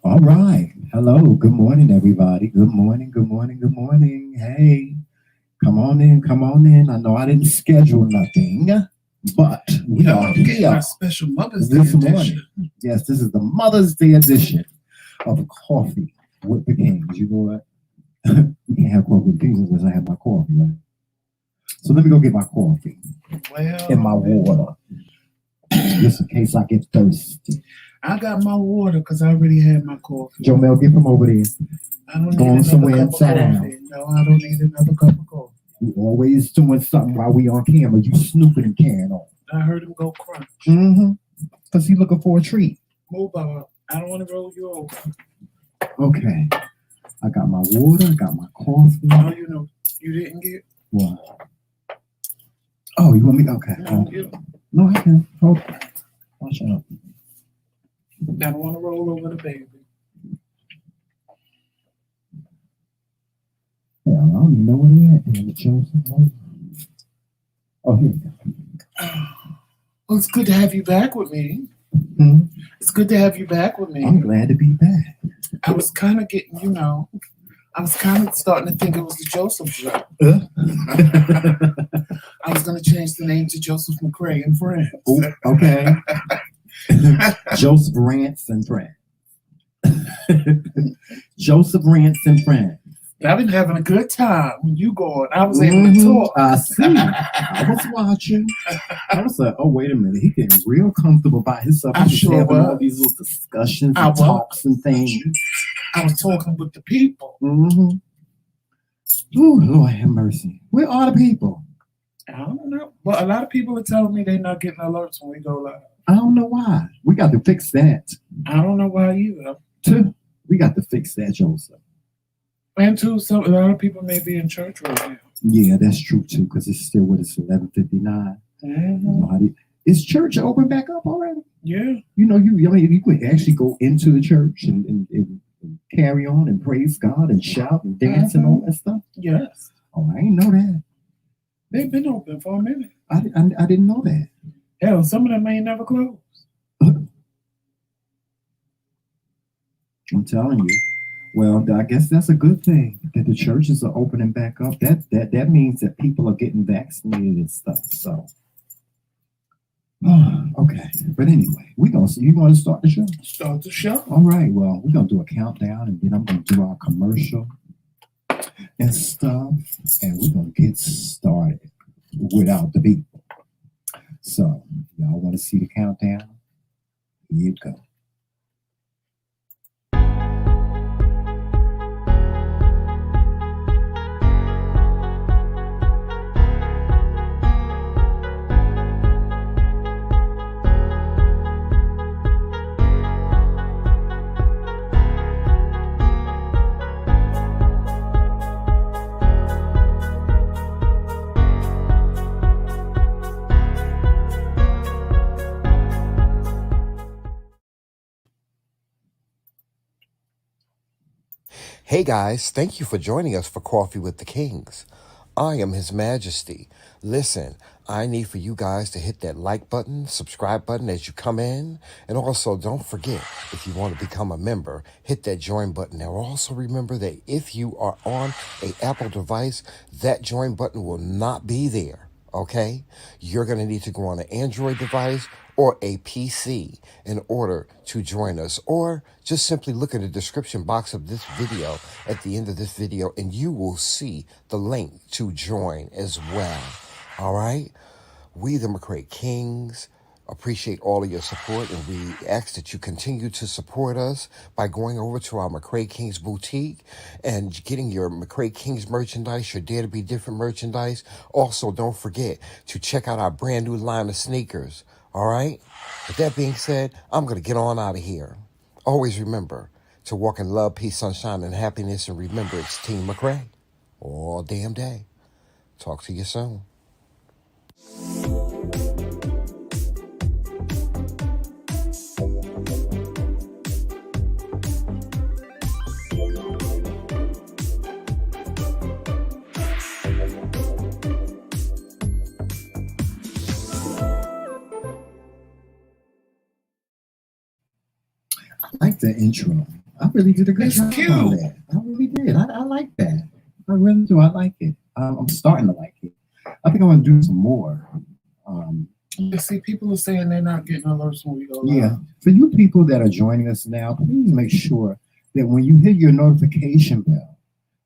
All right. Hello. Good morning, everybody. Good morning. Good morning. Good morning. Hey, come on in. Come on in. I know I didn't schedule nothing, but we are here special Mother's Day this morning. edition. Yes, this is the Mother's Day edition of Coffee with the Kings. You know what? You can't have coffee with the Kings unless I have my coffee, right? So let me go get my coffee and my water, just in case I get thirsty. I got my water because I already had my coffee. Jomel, get from over there. I don't Go need on another somewhere cup and of sit coffee. down. No, I don't need another cup of coffee. You always doing something while we on camera. You snooping and carrying on. I heard him go crunch. Because he looking for a treat. Move out. I don't want to roll you over. Okay. I got my water. I got my coffee. Oh, you didn't get? What? Oh, you want me? Okay. No, I can. Okay. Watch out. I don't want to roll over the baby. Yeah, I don't even know where they at. Joseph. Oh, here we go. Well, it's good to have you back with me. Mm-hmm. It's good to have you back with me. I'm glad to be back. I was kind of getting, I was kind of starting to think it was the Joseph show. I was going to change the name to Joseph McRae and Friends. Ooh, okay. Joseph Rants and Friends. Joseph Rants and Friends. I've been having a good time when you going. I was able to talk. I see. I was watching. I was like, oh, wait a minute. He getting real comfortable by himself. I He's sure having was. all these little discussions and talks and things. I was talking with the people. Mm-hmm. Oh, Lord have mercy. Where are the people? I don't know. But a lot of people are telling me they're not getting alerts when we go live. I don't know why. We got to fix that. I don't know why either. We got to fix that, Joseph. And too, a lot of people may be in church right now. Yeah, that's true too, because it's still what it's 11:59. Mm-hmm. Is church open back up already? Yeah. You could actually go into the church and carry on and praise God and shout and dance and all that stuff. Yes. Oh, I didn't know that. They've been open for a minute. I didn't know that. Hell, some of them ain't never closed. I'm telling you. Well, I guess that's a good thing that the churches are opening back up. That means that people are getting vaccinated and stuff. So, okay. But anyway, you want to start the show? Start the show. All right. Well, we're gonna do a countdown, and then I'm gonna do our commercial and stuff, and we're gonna get started without the people. So, y'all want to see the countdown? Here you go. Hey guys, thank you for joining us for Coffee with the Kings. I am His Majesty. Listen, I need for you guys to hit that like button, subscribe button as you come in, and also don't forget, if you want to become a member, hit that join button. Now also remember that if you are on an Apple device, that join button will not be there, okay? You're going to need to go on an Android device or a PC in order to join us, or just simply look in the description box of this video at the end of this video and you will see the link to join as well. All right, we the McRae Kingz appreciate all of your support, and we ask that you continue to support us by going over to our McRae Kingz boutique and getting your McRae Kingz merchandise, your Dare to Be Different merchandise. Also, don't forget to check out our brand new line of sneakers. All right? With that being said, I'm going to get on out of here. Always remember to walk in love, peace, sunshine, and happiness. And remember, it's Team McRae all damn day. Talk to you soon. I like the intro. I really did a good It's job cute. on that. I really did. I like that. I really do. I like it. I'm starting to like it. I think I'm gonna do some more. You see, people are saying they're not getting alerts when we go live. Yeah. For you people that are joining us now, please make sure that when you hit your notification bell,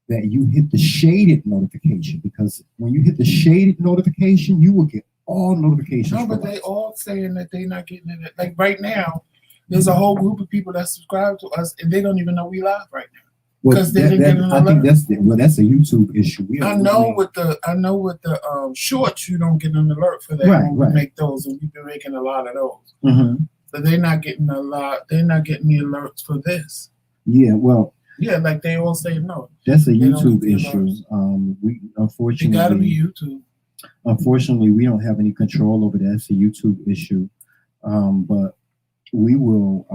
that you hit the shaded notification, because when you hit the shaded notification, you will get all notifications. No, but they all saying that they're not getting it. Like right now, there's a whole group of people that subscribe to us, and they don't even know we live right now. Because they didn't get an I think alert. that's a YouTube issue. I know with the shorts, you don't get an alert for that when we make those, and we've been making a lot of those. Mm-hmm. But they're not getting a lot. They're not getting the alerts for this. Yeah, well. Yeah, like they all say no. That's a YouTube issue. We unfortunately it gotta be YouTube. Unfortunately, we don't have any control over that. It's a YouTube issue. But we will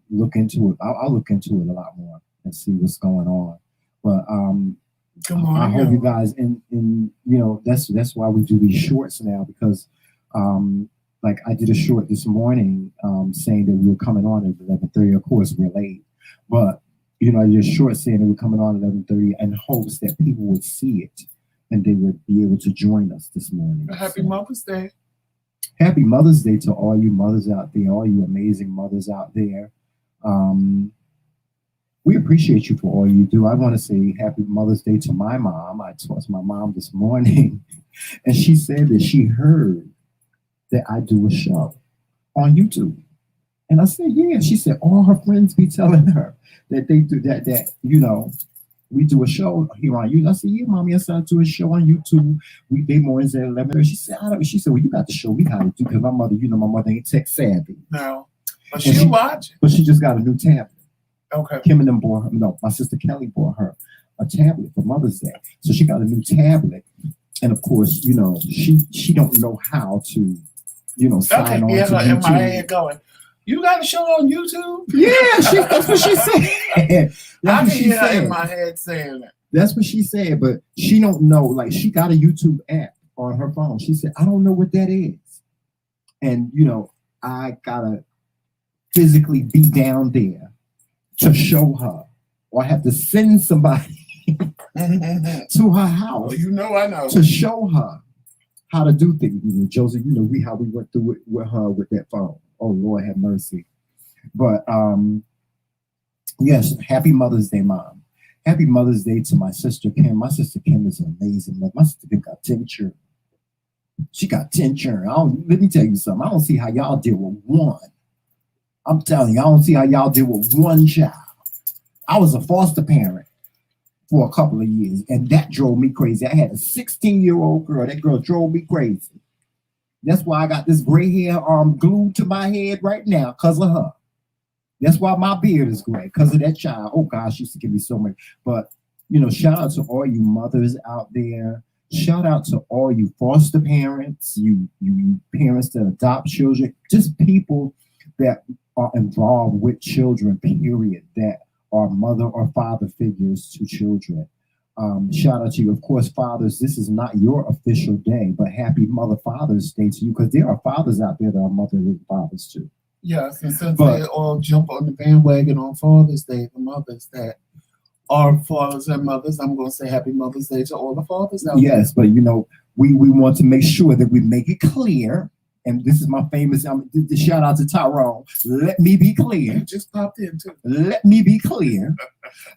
look into it. I'll look into it a lot more and see what's going on. But I hope you guys that's why we do these shorts now, because like I did a short this morning saying that we were coming on at 11:30. Of course, we're late, but just short saying that we're coming on at 11:30 in hopes that people would see it and they would be able to join us this morning. Happy Mother's Day. Happy Mother's Day to all you mothers out there, all you amazing mothers out there. We appreciate you for all you do. I want to say Happy Mother's Day to my mom. I talked to my mom this morning, and she said that she heard that I do a show on YouTube. And I said, yeah. She said all her friends be telling her that they do that we do a show here on YouTube. I said, yeah, mommy, I started to do a show on YouTube weekday mornings at 11. She said, well, you got to show me how to do, because my mother, my mother ain't tech savvy. No, but she watching. But she just got a new tablet. Okay. Kim and them my sister Kelly bought her a tablet for Mother's Day. So she got a new tablet. And of course, she don't know how to, sign on to YouTube. In my head going, you got a show on YouTube? Yeah, that's what she said. I can hear her in my head saying that. That's what she said, but she don't know. Like, she got a YouTube app on her phone. She said, I don't know what that is. And, I gotta physically be down there to show her, or I have to send somebody to her house. Well, I know. To show her how to do things. Joseph, how we went through it with her with that phone. Oh, Lord have mercy. But yes, happy Mother's Day, Mom. Happy Mother's Day to my sister Kim. My sister Kim is an amazing mother. My sister Kim got 10 children. She got 10 children. Let me tell you something. I don't see how y'all deal with one. I'm telling you, I don't see how y'all deal with one child. I was a foster parent for a couple of years, and that drove me crazy. I had a 16-year-old girl. That girl drove me crazy. That's why I got this gray hair glued to my head right now, because of her. That's why my beard is gray, because of that child. Oh, gosh, she used to give me so much. But, shout out to all you mothers out there. Shout out to all you foster parents, you parents that adopt children, just people that are involved with children, period, that are mother or father figures to children. Shout out to you. Of course, fathers, this is not your official day, but happy Mother Father's Day to you, because there are fathers out there that are mothers and fathers too. Yes, and since they all jump on the bandwagon on Father's Day, the mothers that are fathers and mothers, I'm going to say happy Mother's Day to all the fathers out there. Yes, but we want to make sure that we make it clear, and this is my famous shout out to Tyrone. Let me be clear. You just popped in too. Let me be clear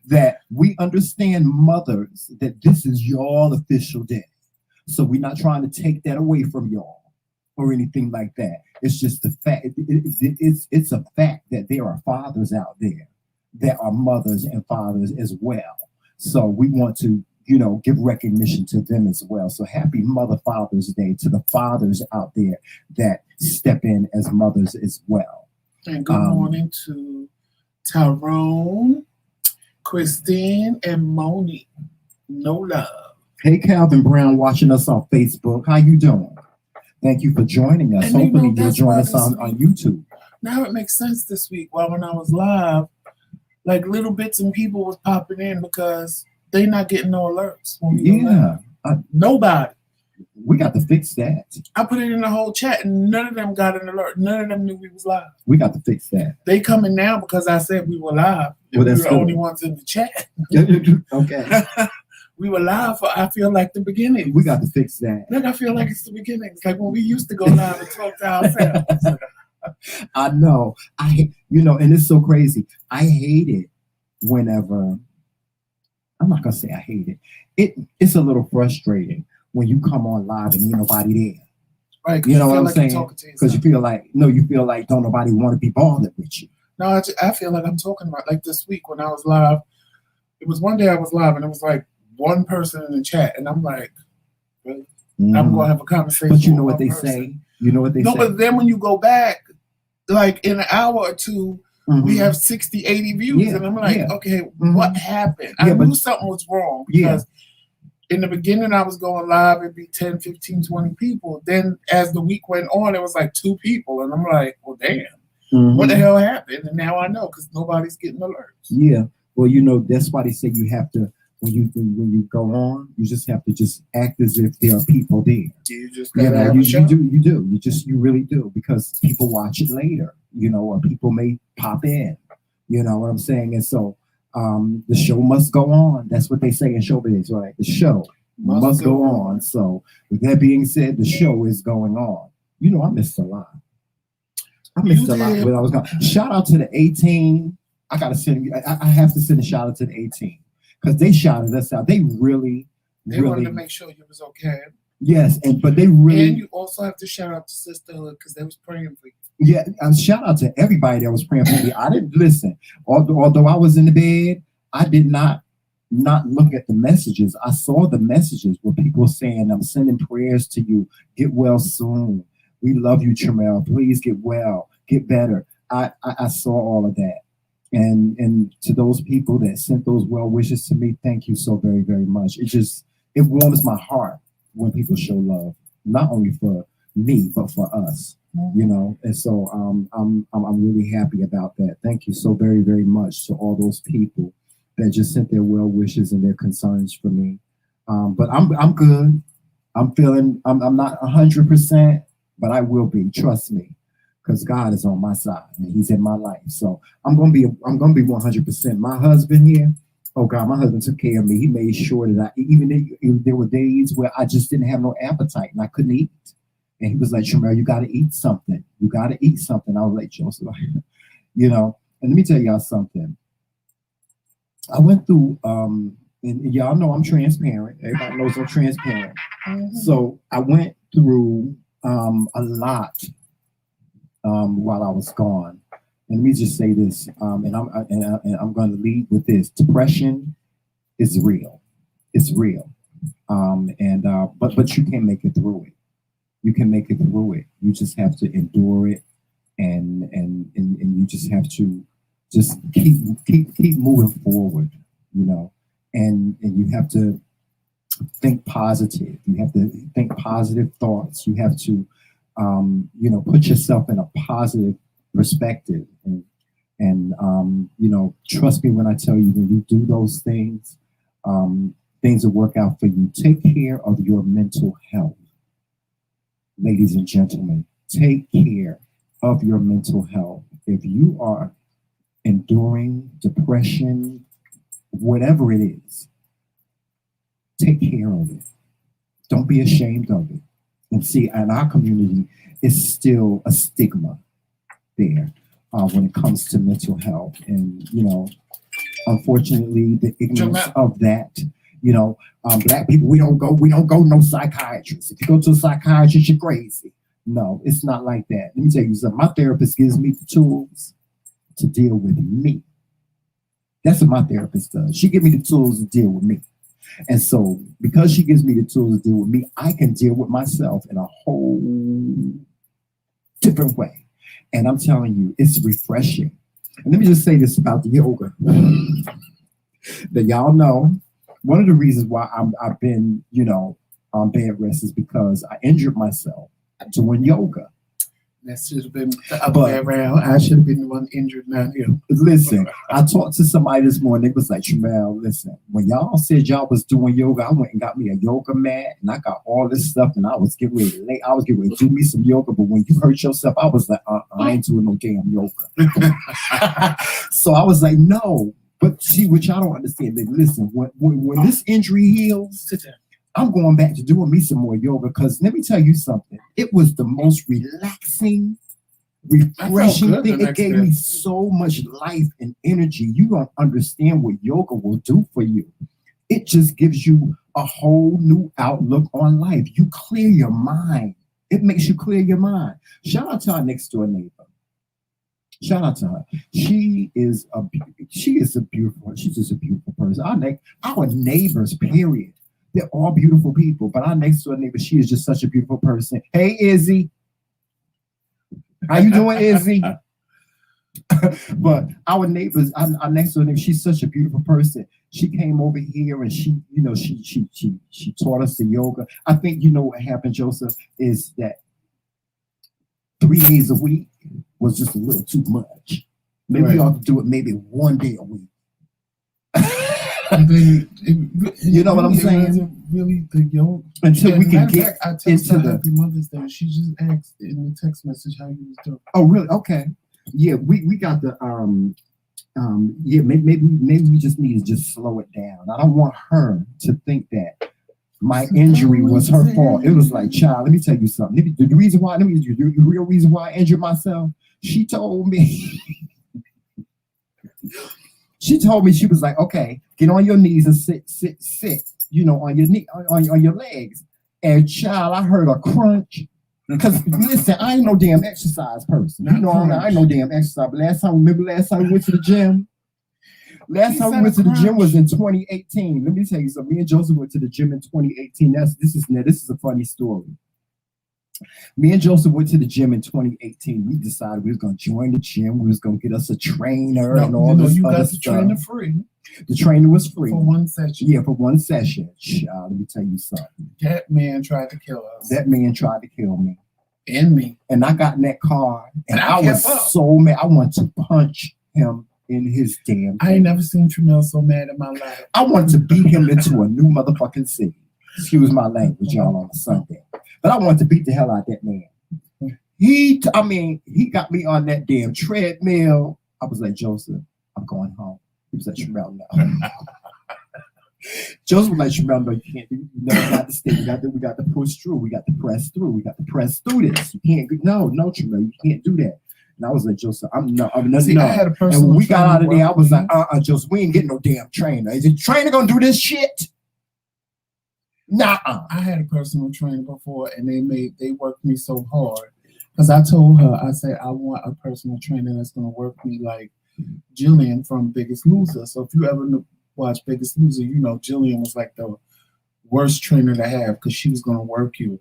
that we understand, mothers, that this is your official day. So we're not trying to take that away from y'all or anything like that. It's just the fact. It's a fact that there are fathers out there that are mothers and fathers as well. So we want to, give recognition to them as well. So happy Mother Father's Day to the fathers out there that step in as mothers as well. And good morning to Tyrone, Christine, and Moni. No love. Hey, Calvin Brown, watching us on Facebook. How you doing? Thank you for joining us. And hopefully you'll join us on YouTube. Now it makes sense this week. Well, when I was live, like little bits and people was popping in because they not getting no alerts. When we Yeah. Nobody. We got to fix that. I put it in the whole chat, and none of them got an alert. None of them knew we was live. We got to fix that. They coming now because I said we were live. Well, we were that's the good. only ones in the chat. Okay. We were live for, I feel like, the beginning. We got to fix that. Like, I feel like it's the beginning. It's like when we used to go live and talk to ourselves. I know. And it's so crazy. I hate it whenever, I'm not going to say I hate it. It's a little frustrating when you come on live and ain't nobody there. Right. You know what I'm saying? Because you feel like don't nobody want to be bothered with you. No, I feel like I'm talking about, like, this week when I was live. It was one day I was live and it was like one person in the chat. And I'm like, really? I'm going to have a conversation. But you know what they say? You know what they say? No, but then when you go back, like in an hour or two, we have 60, 80 views. Yeah, and I'm like, okay, what happened? I knew something was wrong because in the beginning I was going live, it'd be 10, 15, 20 people. Then as the week went on, it was like 2 people. And I'm like, well, damn, what the hell happened? And now I know because nobody's getting alerts. Yeah. Well, that's why they say you have to, when you go on, you just have to just act as if there are people there. You just gotta have a show. You do. You really do, because people watch it later, or people may pop in. You know what I'm saying? And so the show must go on. That's what they say in showbiz, right? The show must go on. So with that being said, the show is going on. I missed a lot. I missed a lot when I was gone. Shout out to the 18. I have to send a shout out to the 18. Because they shouted us out. They wanted to make sure you was okay. Yes, but they really. And you also have to shout out to Sisterhood because they was praying for you. Yeah, shout out to everybody that was praying for me. I didn't listen. Although I was in the bed, I did not look at the messages. I saw the messages where people saying, "I'm sending prayers to you. Get well soon. We love you, Tramel. Please get well. Get better." I saw all of that. And to those people that sent those well wishes to me, thank you so very, very much. It warms my heart when people show love, not only for me but for us, And so I'm really happy about that. Thank you so very, very much to all those people that just sent their well wishes and their concerns for me. But I'm good. I'm not 100%, but I will be. Trust me. Because God is on my side and He's in my life, so I'm gonna be 100%. My husband here, oh God, my husband took care of me. He made sure that there were days where I just didn't have no appetite and I couldn't eat, and he was like, "Tramel, you got to eat something. You got to eat something." I was like, "Joseph," And let me tell y'all something. I went through, and y'all know I'm transparent. Everybody knows I'm transparent. So I went through a lot. While I was gone, and let me just say this, and I'm going to lead with this: depression is real. It's real, but you can make it through it. You can make it through it. You just have to endure it, and you just have to just keep moving forward, and you have to think positive. You have to think positive thoughts. You have to put yourself in a positive perspective, and trust me when I tell you, when you do those things, things will work out for you. Take care of your mental health, ladies and gentlemen. Take care of your mental health. If you are enduring depression, whatever it is, take care of it. Don't be ashamed of it. And see, in our community, it's still a stigma there when it comes to mental health. And, unfortunately, the ignorance of that, Black people, we don't go no psychiatrist. If you go to a psychiatrist, you're crazy. No, it's not like that. Let me tell you something. My therapist gives me the tools to deal with me. That's what my therapist does. She gives me the tools to deal with me. And so because she gives me the tools to deal with me, I can deal with myself in a whole different way. And I'm telling you, it's refreshing. And let me just say this about the yoga. That y'all know, one of the reasons why I've been, on bed rest is because I injured myself doing yoga. That should have been the other way around. I should have been the one injured, not him. Listen, I talked to somebody this morning. They was like, Tramel, listen, when y'all said y'all was doing yoga, I went and got me a yoga mat, and I got all this stuff, and I was getting ready to do me some yoga. But when you hurt yourself, I was like, I ain't doing no damn yoga. So I was like, no. But see, what y'all don't understand, that listen, when this injury heals, I'm going back to doing me some more yoga, because let me tell you something. It was the most relaxing, refreshing thing. It gave me so much life and energy. You don't understand what yoga will do for you. It just gives you a whole new outlook on life. You clear your mind. It makes you clear your mind. Shout out to our next door neighbor. Shout out to her. She's just a beautiful person. Our neighbors, period. They're all beautiful people, but our next door neighbor, she is just such a beautiful person. Hey, Izzy. How you doing, Izzy? But our neighbors, our next door neighbor, she's such a beautiful person. She came over here and she taught us the yoga. I think you know what happened, Joseph, is that 3 days a week was just a little too much. Maybe we ought to do it maybe 1 day a week. You know what I'm saying? Really, the yoga. Until we can get I texted her Happy Mother's Day. She just asked in the text message how you was doing. Oh, really? Okay. Yeah, we got the maybe we just need to just slow it down. I don't want her to think that my injury was her fault. It was like, child, let me tell you something. The real reason why I injured myself, she told me. She told me, she was like, okay, get on your knees and sit, on your knee, on your legs. And child, I heard a crunch. Because listen, I ain't no damn exercise person. I ain't no damn exercise. But last time we went to the gym? Last time we went to the gym was in 2018. Let me tell you something. Me and Joseph went to the gym in 2018. This is a funny story. Me and Joseph went to the gym in 2018. We decided we was going to join the gym. We was going to get us a trainer and all this other stuff. You got the trainer free. The trainer was free. For one session. Yeah, for one session. Let me tell you something. That man tried to kill us. That man tried to kill me. And me. And I got in that car, and I was so mad. I wanted to punch him in his damn I ain't never seen Tramel so mad in my life. I wanted to beat him into a new motherfucking city. Excuse my language, y'all, on a Sunday. But I wanted to beat the hell out of that man. He got me on that damn treadmill. I was like, Joseph, I'm going home. He was like, Tramel, no. Joseph was like, Tramel, no, you can't do. We got to stay. We got to push through. We got to press through. We got to press through this. You can't. No, Tramel, you can't do that. And I was like, Joseph, I had a person. And when we got out of there, I was like, Joseph, we ain't getting no damn trainer. Is the trainer gonna do this shit? Nah. I had a personal trainer before, and they worked me so hard because I told her, I said, I want a personal trainer that's gonna work me like Jillian from Biggest Loser. So if you ever watch Biggest Loser, you know Jillian was like the worst trainer to have because she was gonna work you.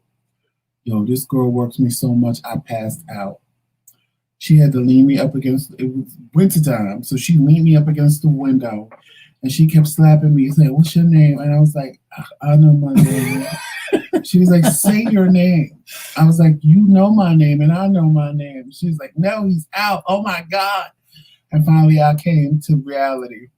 This girl works me so much, I passed out. She had to lean me up against. It was wintertime, so she leaned me up against the window. And she kept slapping me, saying, "What's your name?" And I was like, "I know my name." She was like, "Say your name." I was like, "You know my name, and I know my name." She was like, "No, he's out." Oh my God! And finally, I came to reality.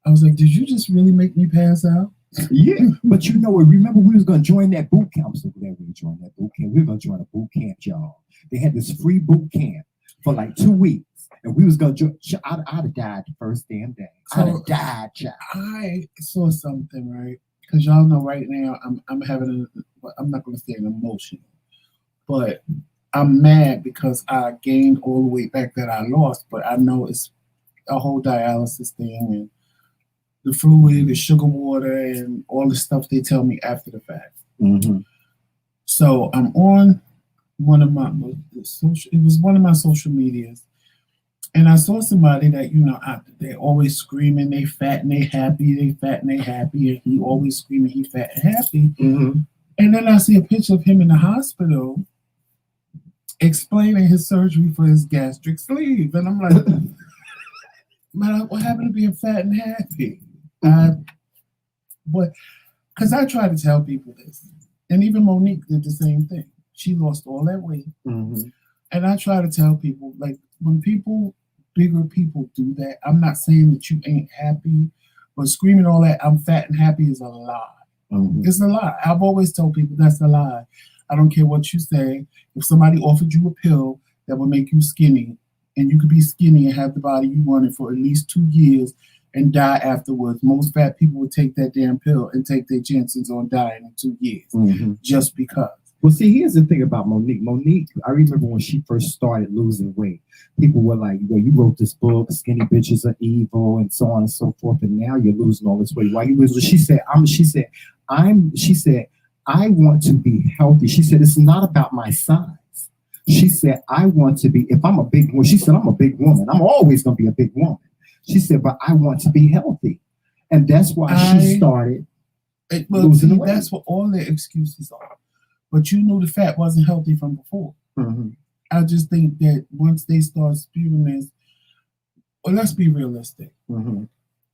I was like, "Did you just really make me pass out?" Yeah, but remember we was gonna join that boot camp. I'm so glad we joined that boot camp. We were gonna join a boot camp, y'all. They had this free boot camp for like 2 weeks. And we was gonna join. I'd have died the first damn day. I'd have died, child. I saw something, right? Because y'all know right now I'm having I'm not gonna say an emotion, but I'm mad because I gained all the weight back that I lost. But I know it's a whole dialysis thing and the fluid, the sugar water, and all the stuff they tell me after the fact. Mm-hmm. So I'm on one of my social medias. And I saw somebody that, they're always screaming, they fat and they happy, they fat and they happy, and he always screaming, he fat and happy. Mm-hmm. And then I see a picture of him in the hospital explaining his surgery for his gastric sleeve. And I'm like, man, what happened to being fat and happy? Because I try to tell people this. And even Monique did the same thing. She lost all that weight. Mm-hmm. And I try to tell people, like, when bigger people do that, I'm not saying that you ain't happy, but screaming all that, I'm fat and happy is a lie. Mm-hmm. It's a lie. I've always told people that's a lie. I don't care what you say. If somebody offered you a pill that would make you skinny, and you could be skinny and have the body you wanted for at least 2 years and die afterwards, most fat people would take that damn pill and take their chances on dying in 2 years just because. Well, see, here's the thing about Monique. Monique, I remember when she first started losing weight, people were like, well, you wrote this book, Skinny Bitches Are Evil, and so on and so forth, and now you're losing all this weight. Why you losing? She said, I want to be healthy. She said, it's not about my size. She said, I want to be, if I'm a big woman, she said, I'm a big woman. I'm always going to be a big woman. She said, but I want to be healthy. And that's why she started losing the weight. That's what all their excuses are. But you knew the fat wasn't healthy from before. Mm-hmm. I just think that once they start spewing this, well, let's be realistic. Mm-hmm.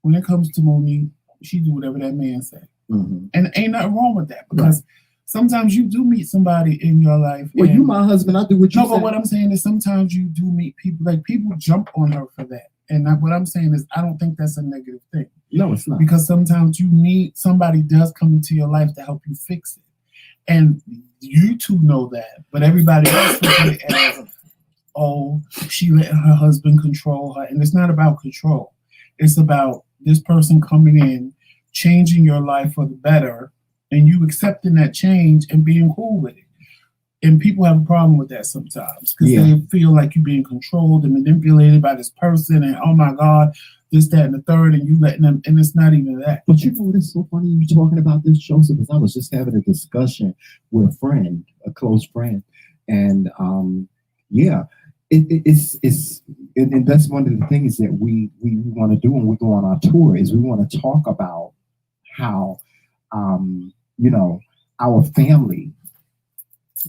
When it comes to Monique, she do whatever that man say. Mm-hmm. And ain't nothing wrong with that, because sometimes you do meet somebody in your life. Well, you my husband, I do what you say. No, but what I'm saying is sometimes you do meet people, like people jump on her for that. And what I'm saying is I don't think that's a negative thing. No, it's not. Because sometimes you meet, somebody does come into your life to help you fix it. And you two know that, but everybody else look at it as, oh, she letting her husband control her. And it's not about control. It's about this person coming in, changing your life for the better, and you accepting that change and being cool with it. And people have a problem with that sometimes because they feel like you're being controlled and manipulated by this person, and oh my God, this, that, and the third, and you letting them, and it's not even that. But you know, it's so funny you talking about this, Joseph, because I was just having a discussion with a friend, a close friend, and it's and that's one of the things that we want to do when we go on our tour is we want to talk about how our families,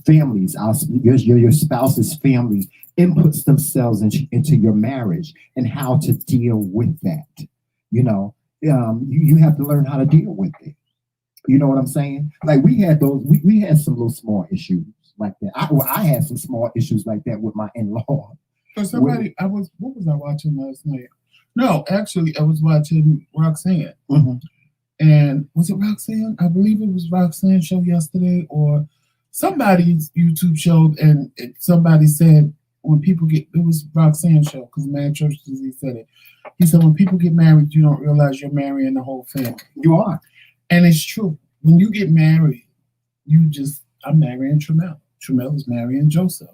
your spouse's family inputs themselves into your marriage and how to deal with that. You have to learn how to deal with it. You know what I'm saying? Like we had some little small issues like that. I had some small issues like that with my in-law. For somebody, what was I watching last night? No, actually, I was watching Roxanne. Mm-hmm. And was it Roxanne? I believe it was Roxanne's show yesterday or somebody's YouTube show. And somebody said it was Roxanne's show because Mad Church he said it. He said, when people get married, you don't realize you're marrying the whole family. You are. And it's true. When you get married, I'm marrying Tremel. Tremel is marrying Joseph.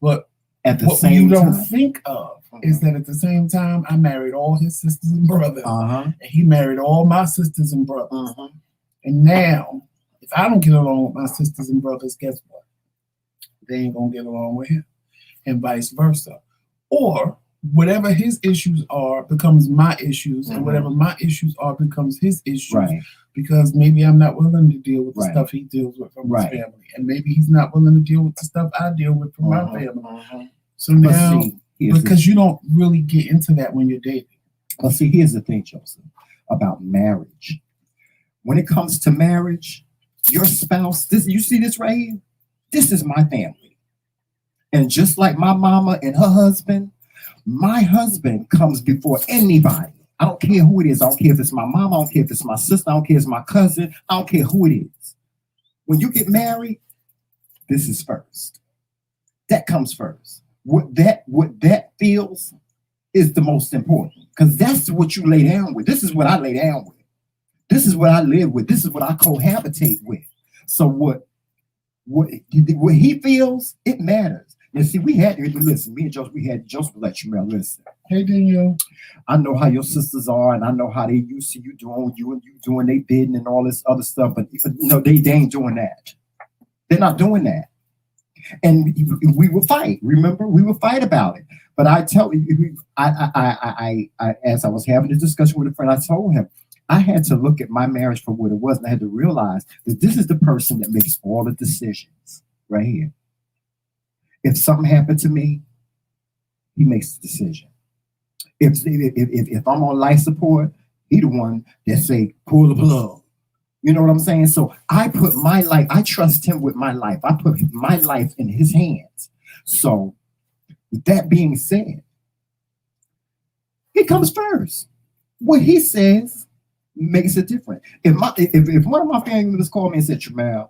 But at the what same you time, don't think of is that at the same time, I married all his sisters and brothers. And he married all my sisters and brothers. And now, if I don't get along with my sisters and brothers, guess what? They ain't going to get along with him. And vice versa. Or whatever his issues are becomes my issues, and whatever my issues are becomes his issues. Right. Because maybe I'm not willing to deal with the stuff he deals with from his family. And maybe he's not willing to deal with the stuff I deal with from my family. So now, because you don't really get into that when you're dating. Well, see, here's the thing, Joseph, about marriage. When it comes to marriage, your spouse, you see this right here? This is my family. And just like my mama and her husband, my husband comes before anybody. I don't care who it is. I don't care if it's my mom. I don't care if it's my sister. I don't care if it's my cousin. I don't care who it is. When you get married, this is first. That comes first. What that feels is the most important because that's what you lay down with. This is what I lay down with. This is what I live with. This is what I cohabitate with. So what he feels, it matters. And see, we had to listen. Me and Joseph, Joseph let you know. Listen. Hey, Danielle. I know how your sisters are, and I know how they used to you doing their bidding and all this other stuff. But they ain't doing that. They're not doing that. And we will fight. Remember, we will fight about it. But I tell you, I as I was having a discussion with a friend, I told him I had to look at my marriage for what it was, and I had to realize that this is the person that makes all the decisions right here. If something happened to me, he makes the decision. If I'm on life support, he the one that say pull the plug. You know what I'm saying? So I put my life, I trust him with my life. I put my life in his hands. So, with that being said, he comes first. What he says makes it different. If one of my family members called me and said, Jamel,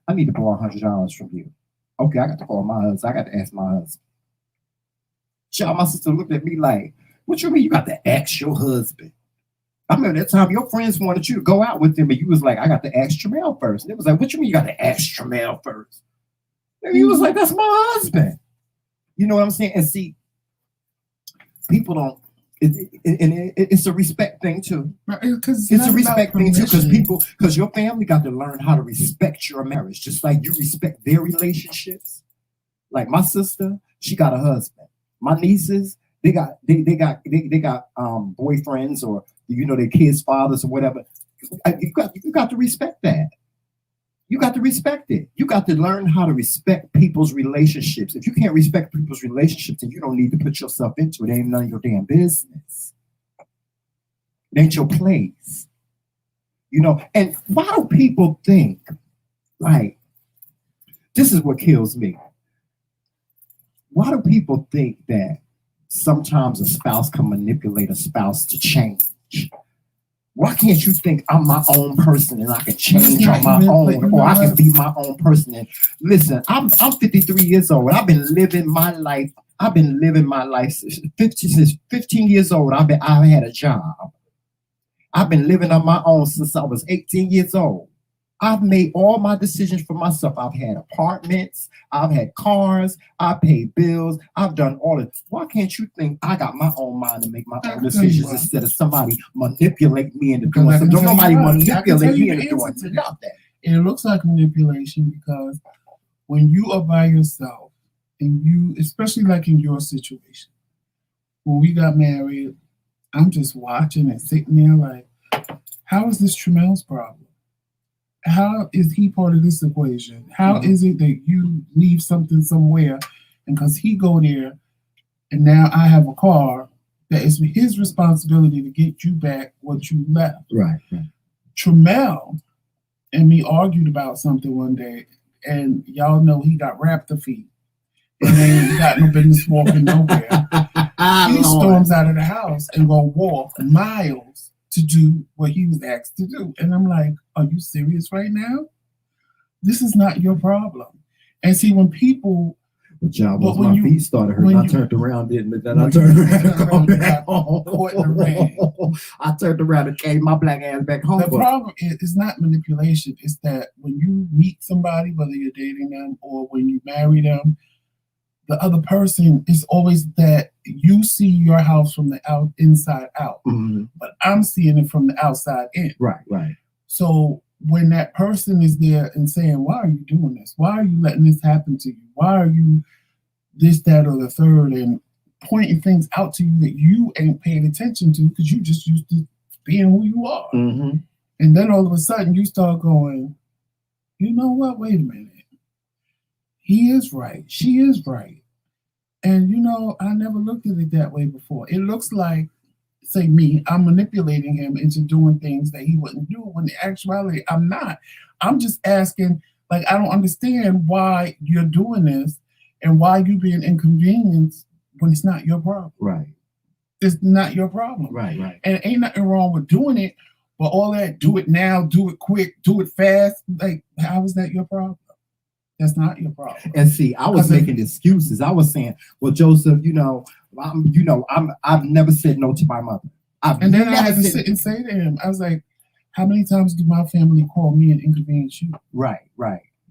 I need to borrow $100 from you. Okay, I got to call my husband. I got to ask my husband. Child, my sister looked at me like, what you mean you got to ask your husband? I remember that time your friends wanted you to go out with them, and you was like, I got to ask Jamel first. And it was like, what you mean you got to ask Jamel first? And he was like, that's my husband. You know what I'm saying? And see, people don't, it's a respect thing too. It's a respect thing too, because your family got to learn how to respect your marriage, just like you respect their relationships. Like my sister, she got a husband. My nieces, they got boyfriends, or their kids' fathers or whatever. You got to respect that. You got to respect it. You got to learn how to respect people's relationships. If you can't respect people's relationships, then you don't need to put yourself into it. It ain't none of your damn business. It ain't your place. And why do people think, like, this is what kills me. Why do people think that sometimes a spouse can manipulate a spouse to change? Why can't you think I'm my own person and I can change on my own, or I can be my own person? And listen, I'm 53 years old. I've been living my life. Since 15 years old. I've had a job. I've been living on my own since I was 18 years old. I've made all my decisions for myself. I've had apartments, I've had cars, I paid bills, I've done all of it. Why can't you think I got my own mind to make my own decisions instead of somebody manipulate me into doing something? Don't nobody manipulate me into doing something. And it looks like manipulation because when you are by yourself, and you, especially like in your situation, when we got married, I'm just watching and sitting there like, how is this Tramel's problem? How is he part of this equation? How is it that you leave something somewhere, and because he go there, and now I have a car, that it's his responsibility to get you back what you left. Right. Tramel and me argued about something one day, and y'all know he got raptor feet. And ain't got no business walking nowhere. He storms out of the house and go walk miles to do what he was asked to do. And I'm like, are you serious right now? This is not your problem. And see, when people... my feet started hurting. I turned around, didn't it? Then I turned around and come back home. I turned around and came my black ass back home. The problem is not manipulation. It's that when you meet somebody, whether you're dating them or when you marry them, the other person is always that you see your house from the inside out, but I'm seeing it from the outside in. Right. So when that person is there and saying, why are you doing this? Why are you letting this happen to you? Why are you this, that, or the third? And pointing things out to you that you ain't paying attention to because you just used to being who you are. And then all of a sudden you start going, you know what? Wait a minute. He is right. She is right. And, I never looked at it that way before. It looks like, say me, I'm manipulating him into doing things that he wouldn't do, when in actuality, I'm not. I'm just asking, like, I don't understand why you're doing this and why you being inconvenienced when it's not your problem. Right. It's not your problem. Right. And ain't nothing wrong with doing it, but all that, do it now, do it quick, do it fast, like, how is that your problem? That's not your problem. And see, I was making excuses. I was saying, well, Joseph, I've never said no to my mother. And then I had to sit and say to him, I was like, how many times do my family call me and inconvenience you? Right.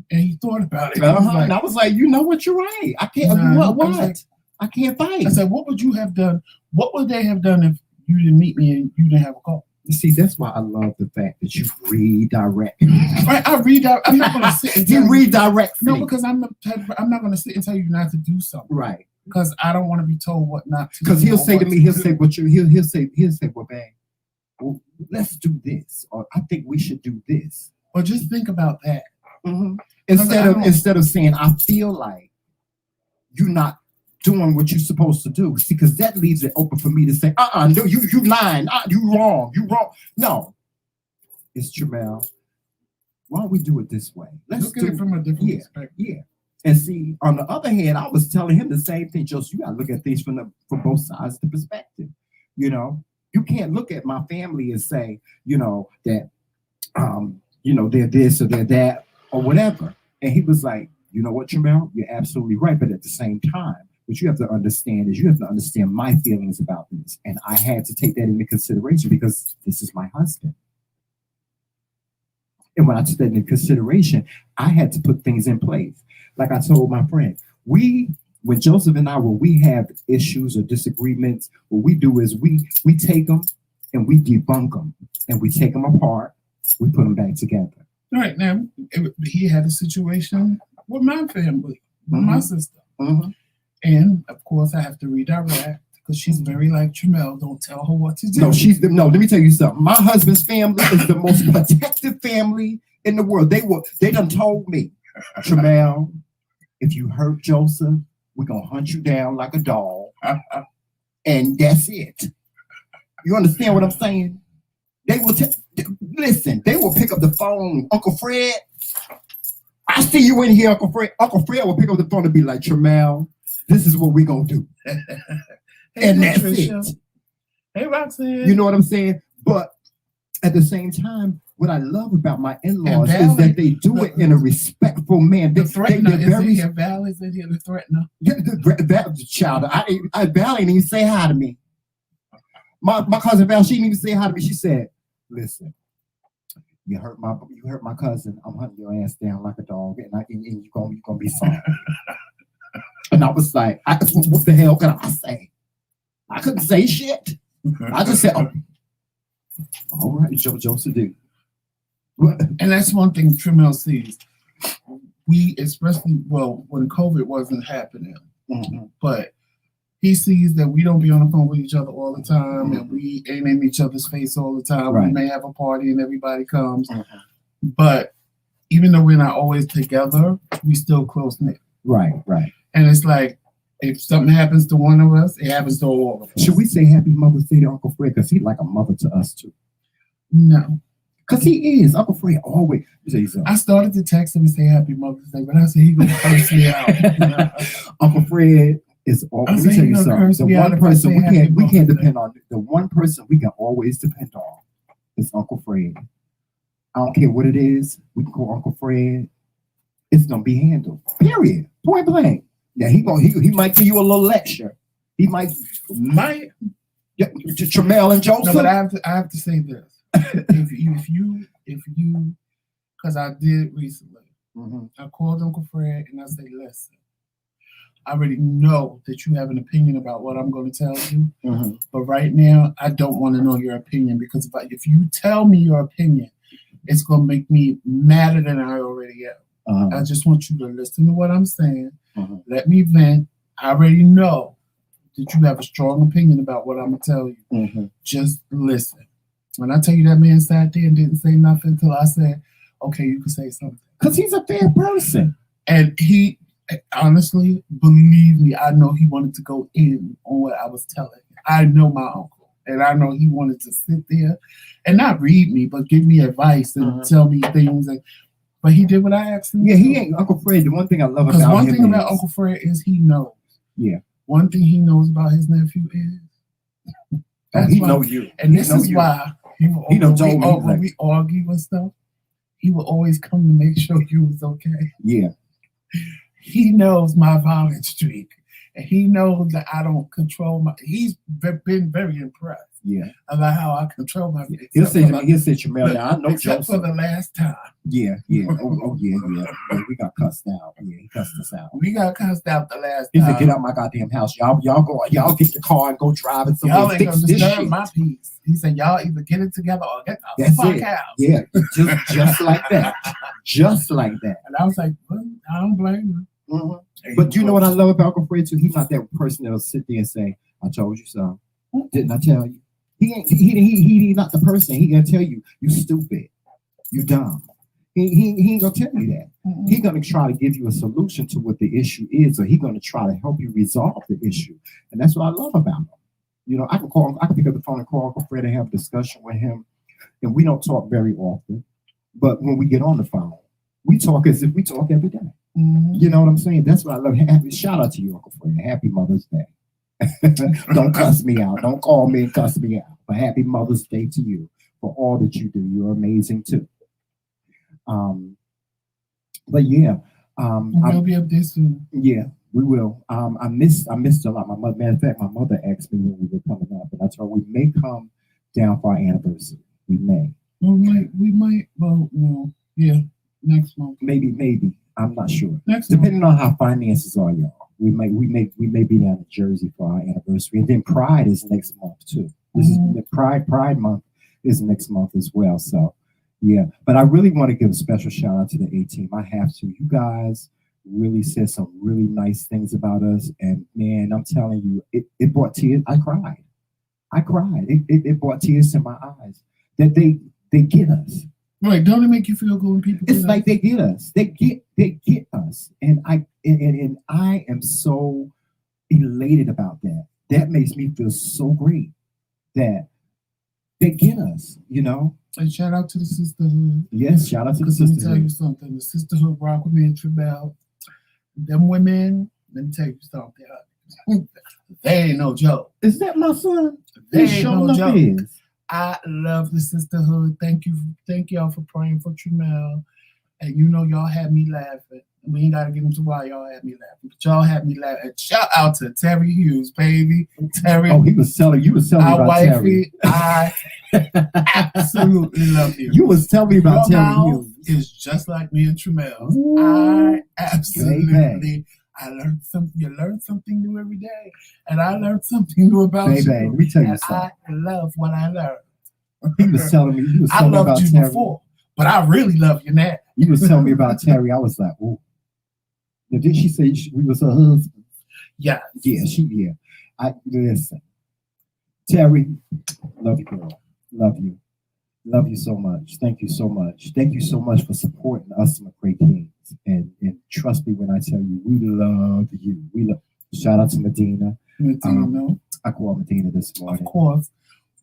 And he thought about it. And I was like, you know what, you're right. I can't. What? I can't fight. I said, what would you have done? What would they have done if you didn't meet me and you didn't have a call? You see, that's why I love the fact that you redirect. Right, I redirect. I'm not going to sit and you redirect. No, because I'm not going to sit and tell you not to do something. Right. Because I don't want to be told what not to do. Because he'll say to me, he'll say, well, babe, well, let's do this, or I think we should do this. Or just think about that. Instead of saying, I feel like you're not doing what you're supposed to do. See, because that leaves it open for me to say, no, you lying, you wrong. No, it's Jamel. Why don't we do it this way? Let's look at it from a different perspective. Yeah. And see, on the other hand, I was telling him the same thing. Joseph, you got to look at things from both sides of the perspective. You know, you can't look at my family and say, you know, that, you know, they're this or they're that or whatever. And he was like, you know what, Jamel, you're absolutely right. But at the same time, what you have to understand is you have to understand my feelings about this. And I had to take that into consideration because this is my husband. And when I took that into consideration, I had to put things in place. Like I told my friend, when Joseph and I, when we have issues or disagreements, what we do is we take them and we debunk them and we take them apart. We put them back together. Right now, he had a situation with my family, with my sister. And of course, I have to redirect because she's very like Jamel. Don't tell her what to do. No, let me tell you something. My husband's family is the most protective family in the world. They done told me, Jamel, if you hurt Joseph, we're gonna hunt you down like a dog. And that's it. You understand what I'm saying? They will listen, they will pick up the phone, Uncle Fred. I see you in here, Uncle Fred. Uncle Fred will pick up the phone and be like, Jamel, this is what we're gonna do. Hey, and that's Patricia. it. Hey, Roxanne. You know what I'm saying? But at the same time, what I love about my in-laws is that they do it in a respectful manner. The threatener is in here. Val is in here, the threatener. The child, Val ain't even say hi to me. My cousin Val, she didn't even say hi to me. She said, listen, you hurt my cousin. I'm hunting your ass down like a dog, and you're gonna be sorry. And I was like, what the hell can I say? I couldn't say shit. I just said, oh, all right, Joseph, do. And that's one thing Trimel sees. We, especially, well, when COVID wasn't happening, but he sees that we don't be on the phone with each other all the time, and we ain't in each other's face all the time. Right. We may have a party and everybody comes, but even though we're not always together, we still close knit. Right. And it's like, if something happens to one of us, it happens to all of us. Should we say Happy Mother's Day to Uncle Fred? Because he's like a mother to us, too. No. Because he is. Uncle Fred always. I started to text him and say Happy Mother's Day, but I said he's going to curse me out. Uncle Fred is always. Let me tell you something. The one person we can't depend on. The one person we can always depend on is Uncle Fred. I don't care what it is. We can call Uncle Fred. It's going to be handled. Period. Point blank. Yeah, he might give you a little lecture. He might. Yeah, Tramel and Joseph. No, but I have to say this. if you, because I did recently. I called Uncle Fred and I said, listen, I already know that you have an opinion about what I'm going to tell you, but right now I don't want to know your opinion because if you tell me your opinion, it's going to make me madder than I already am. I just want you to listen to what I'm saying. Let me vent. I already know that you have a strong opinion about what I'm going to tell you. Just listen. When I tell you that man sat there and didn't say nothing until I said, okay, you can say something. Because he's a fair person. And he, honestly, believe me, I know he wanted to go in on what I was telling him. I know my uncle. And I know he wanted to sit there and not read me, but give me advice and tell me things. But he did what I asked him. Yeah, he ain't Uncle Fred. The one thing I love about him one thing about Uncle Fred is he knows. Yeah. One thing he knows about his nephew is he knows you. And this is why when we argue and stuff, he will always come to make sure you was okay. Yeah. He knows my violent streak. And he knows that I don't control he's been very impressed. Yeah. About how I control my. He'll say, Jamel, I know except for the last time. Yeah. Oh, yeah. We got cussed out. Yeah, he cussed us out. We got cussed out the last time. He said, get out my goddamn house. Y'all get the car and go drive it somewhere. Y'all ain't gonna disturb my peace. He said, y'all either get it together or get the fuck out. Yeah, just like that. Just like that. And I was like, well, I don't blame him. But you know what I love about Uncle Fred too? He's not that person that'll sit there and say, I told you so. Didn't I tell you? He not the person. He gonna tell you, you stupid, you dumb. He ain't gonna tell you that. He's gonna try to give you a solution to what the issue is, or he's gonna try to help you resolve the issue. And that's what I love about him. You know, I can pick up the phone and call Uncle Fred and have a discussion with him. And we don't talk very often, but when we get on the phone, we talk as if we talk every day. You know what I'm saying? That's what I love. Shout out to you, Uncle Fred. Happy Mother's Day. Don't cuss me out. Don't call me and cuss me out. But happy Mother's Day to you for all that you do. You're amazing too. But yeah, we'll be up there soon. Yeah, we will. I missed a lot. My mother, matter of fact, my mother asked me when we were coming up, and I told her we may come down for our anniversary. We may. We might. Well, no. Yeah, next month. Maybe. I'm not sure. Depending on how finances are, y'all. We may be down in Jersey for our anniversary, and then Pride is next month too. This is Pride month is next month as well. So yeah, but I really want to give a special shout out to the A-Team. I have to. You guys really said some really nice things about us, and man, I'm telling you, it brought tears. I cried. It brought tears to my eyes that they get us. Right? Don't it make you feel good when people? It's like they get us. They get us, and I am so elated about that. That makes me feel so great that they get us. You know. And shout out to the sisterhood. Yes, shout out to the sisterhood. Let me tell you something. The sisterhood rock with me and Tribal. Them women. Let me tell you something. They ain't no joke. Is that my son? They ain't no joke. I love the sisterhood. Thank y'all for praying for Tremel. And you know y'all had me laughing. We ain't gotta get into why y'all had me laughing, but y'all had me laughing. Shout out to Terry Hughes, baby. Terry. Oh, you was telling me about wifey, Terry. I absolutely love you. You was telling me about Your Terry Hughes. Is just like me and Tremel. I absolutely. I learned something. You learn something new every day, and I learned something new about you. Let me tell you something. I love what I learned. He was telling me. I loved you Terry before, but I really love you now. You was telling me about Terry. I was like, oh. Now, did she say we was her husband? Yeah. Yeah. I listen. Terry, love you, girl. Love you. Love you so much. Thank you so much. Thank you so much for supporting us, McRae Kingz. And trust me when I tell you, we love you. Shout out to Medina. I called Medina this morning. Of course.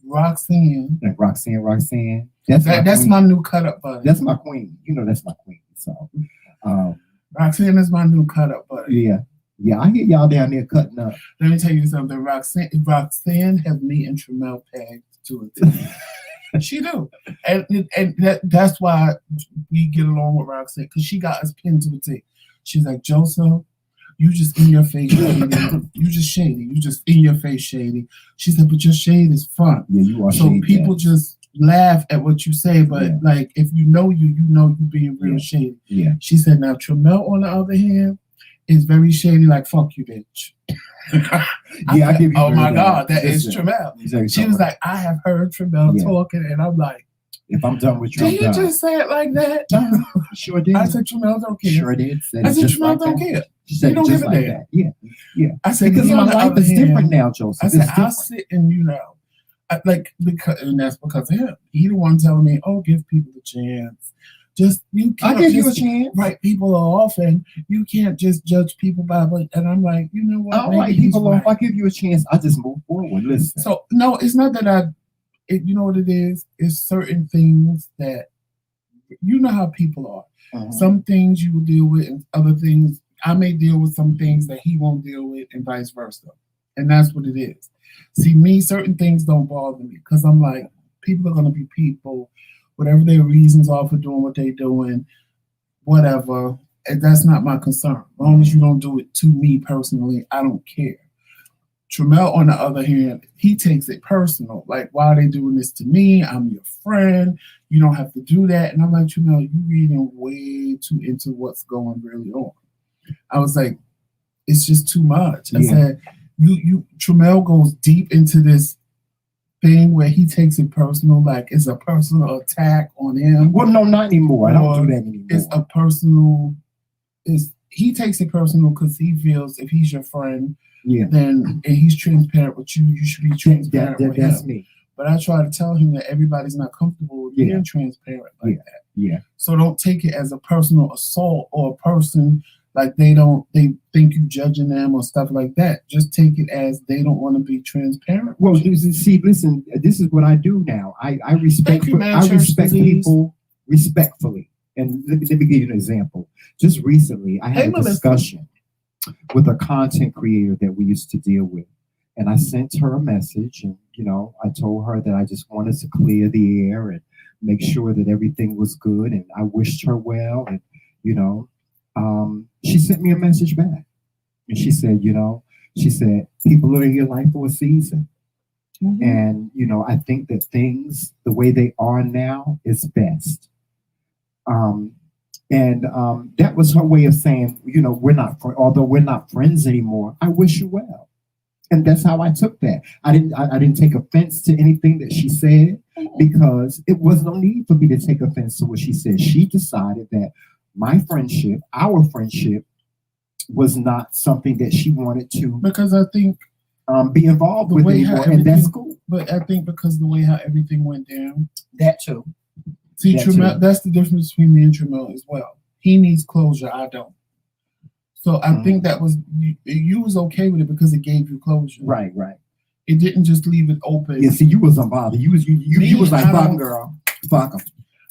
Roxanne. And Roxanne. That's my new cut up buddy. That's my queen. You know that's my queen. So Roxanne is my new cut up buddy. Yeah, I hear y'all down there cutting up. Let me tell you something. Roxanne has me and Tremel pegged to a T. She do, and that's why we get along with Roxanne, because she got us pinned to a T. She's like, Joseph, you just in your face shady. You just shady. You just in your face shady. She said, but your shade is fun. Yeah, you are. So people just laugh at what you say, but like if you know you being real shady. Yeah. She said, now Tremel on the other hand is very shady. Like fuck you, bitch. I give you. Oh my God, that is Tremel. She was like, I have heard Tremel talking, and I'm like, if I'm done with you, did you just say it like that? Sure did. I said Tremel don't care. Sure did. I said Tremel don't care. She said don't just give a like damn. that. Yeah. I said because my life is different now, Joseph. I said I'll sit and because and that's because of him. He the one telling me, oh, give people a chance. I give you a chance. Right, people are off, and you can't just judge people by what. And I'm like, you know what? I don't like people off. I give you a chance. I just move forward. Listen. So no, it's not that you know what it is? It's certain things that you know how people are. Uh-huh. Some things you will deal with, and other things I may deal with. Some things that he won't deal with, and vice versa. And that's what it is. See, me, certain things don't bother me because I'm like, people are gonna be people. Whatever their reasons are for doing what they're doing, whatever, and that's not my concern. As long as you don't do it to me personally, I don't care. Tremel, on the other hand, he takes it personal. Like, why are they doing this to me? I'm your friend. You don't have to do that. And I'm like, Tremel, you reading way too into what's going really on. I was like, it's just too much. I said, Tremel goes deep into this thing where he takes it personal, like it's a personal attack on him. Well, no, not anymore. I don't do that anymore. It's a personal. He takes it personal because he feels if he's your friend, then and he's transparent with you, you should be transparent with him. That's me. But I try to tell him that everybody's not comfortable with being transparent like that. Yeah. So don't take it as a personal assault or a person. Like they think you judging them or stuff like that. Just take it as they don't want to be transparent. Well, see, listen, this is what I do now. I respect people respectfully, And let me give you an example. Just recently, I had a discussion with a content creator that we used to deal with. And I sent her a message, and I told her that I just wanted to clear the air and make sure that everything was good, and I wished her well. And she sent me a message back, and she said, people are in your life for a season, and I think that things the way they are now is best. That was her way of saying, although we're not friends anymore, I wish you well. And that's how I took that. I didn't take offense to anything that she said, because it was no need for me to take offense to what she said. She decided that our friendship, was not something that she wanted to. Because I think be involved with anymore, and that's cool. But I think because the way how everything went down, that too. See, that's the difference between me and Tremel as well. He needs closure. I don't. So I think that was you was okay with it because it gave you closure. Right. It didn't just leave it open. Yeah, see, you was unbothered. You was like, fuck girl, fuck him.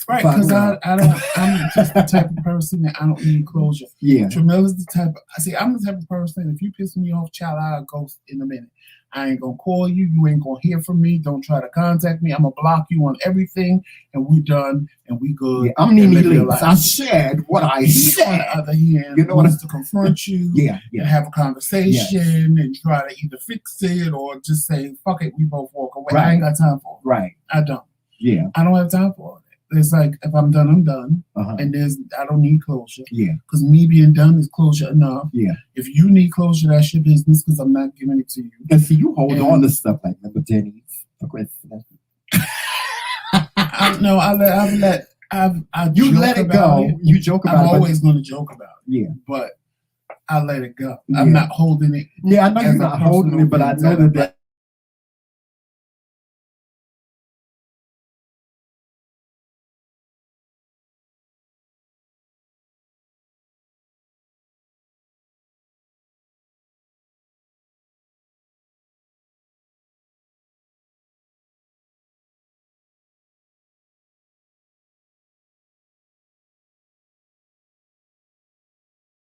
Right, because I'm just the type of person that I don't need closure. Yeah. Tremel is the type I'm the type of person, if you piss me off, child, I'll ghost in a minute. I ain't gonna call you. You ain't gonna hear from me. Don't try to contact me. I'm gonna block you on everything, and we done, and we good. Yeah, I'm Nene Leaks. I said what I said. On the other hand, wants to confront you, and have a conversation, and try to either fix it or just say, "Fuck it," we both walk away. Right. I ain't got time for it. Right. I don't. Yeah. I don't have time for it. It's like, if I'm done, I'm done. And I don't need closure. Yeah. Because me being done is closure enough. Yeah. If you need closure, that's your business, because I'm not giving it to you. And see, you hold on to stuff like that, but Denny's. No, you let it go. You joke about it. I'm always going to joke about it. Yeah. But I let it go. Yeah. I'm not holding it. Yeah, I know you're not holding it, but I know that.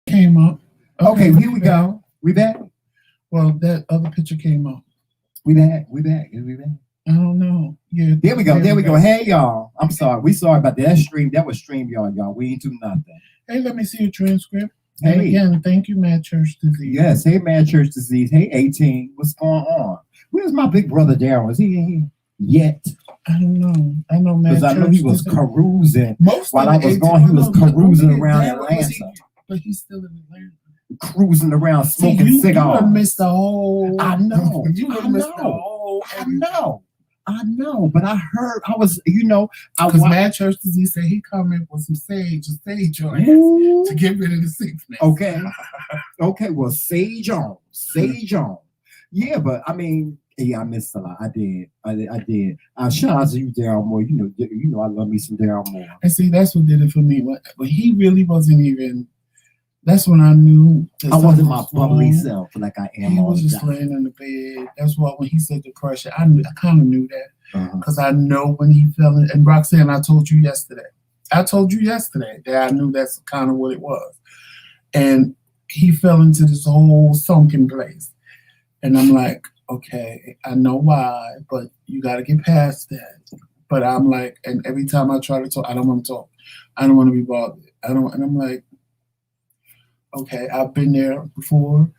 Came up. Okay, here we go. We back? Well, that other picture came up. We back? Is we back? I don't know. Yeah. There we go. Hey, y'all. I'm sorry. We sorry about that stream. That was stream, y'all. We ain't do nothing. Hey, let me see your transcript. Hey. And again, thank you, Mad Church Disease. Yes. Hey, Mad Church Disease. Hey, 18. What's going on? Where's my big brother Daryl? Is he in here yet? I don't know. I know Mad Church. Because I know he was carousing. While I was gone, he was carousing around Atlanta. But he's still in Atlanta. Cruising around smoking cigars. You missed the whole. I know. You missed the whole. I know. But I heard. I was. Because Mad Church Disease said he coming with some sage oil to get rid of the sickness. Okay. Well, sage on. Yeah, but I mean, yeah, I missed a lot. I did. Shout out to you, Daryl Moore. You know, I love me some Daryl Moore. And see, that's what did it for me. But he really wasn't even. That's when I knew I wasn't my bubbly self like I am. He was just laying in the bed. That's why when he said depression, I kind of knew that because I know when he fell in. And Roxanne, I told you yesterday that I knew that's kind of what it was. And he fell into this whole sunken place. And I'm like, okay, I know why, but you got to get past that. But I'm like, and every time I try to talk, I don't want to talk. I don't want to be bothered. And I'm like, okay, I've been there before,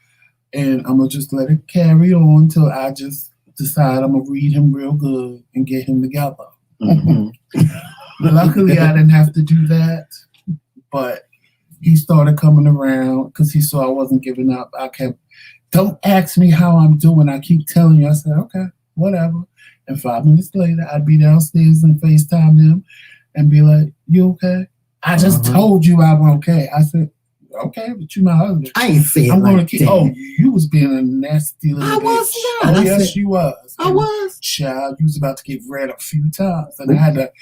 and I'm going to just let it carry on until I just decide I'm going to read him real good and get him together. Luckily, I didn't have to do that, but he started coming around because he saw I wasn't giving up. I kept, don't ask me how I'm doing. I keep telling you. I said, okay, whatever. And 5 minutes later, I'd be downstairs and FaceTime him and be like, you okay? I just told you I'm okay. I said, okay, but you my husband. I ain't saying I'm like gonna keep. that. Oh, you was being a nasty little bitch. I was not. Oh, yes, you was. I was. Child, you was about to get read a few times, and I had to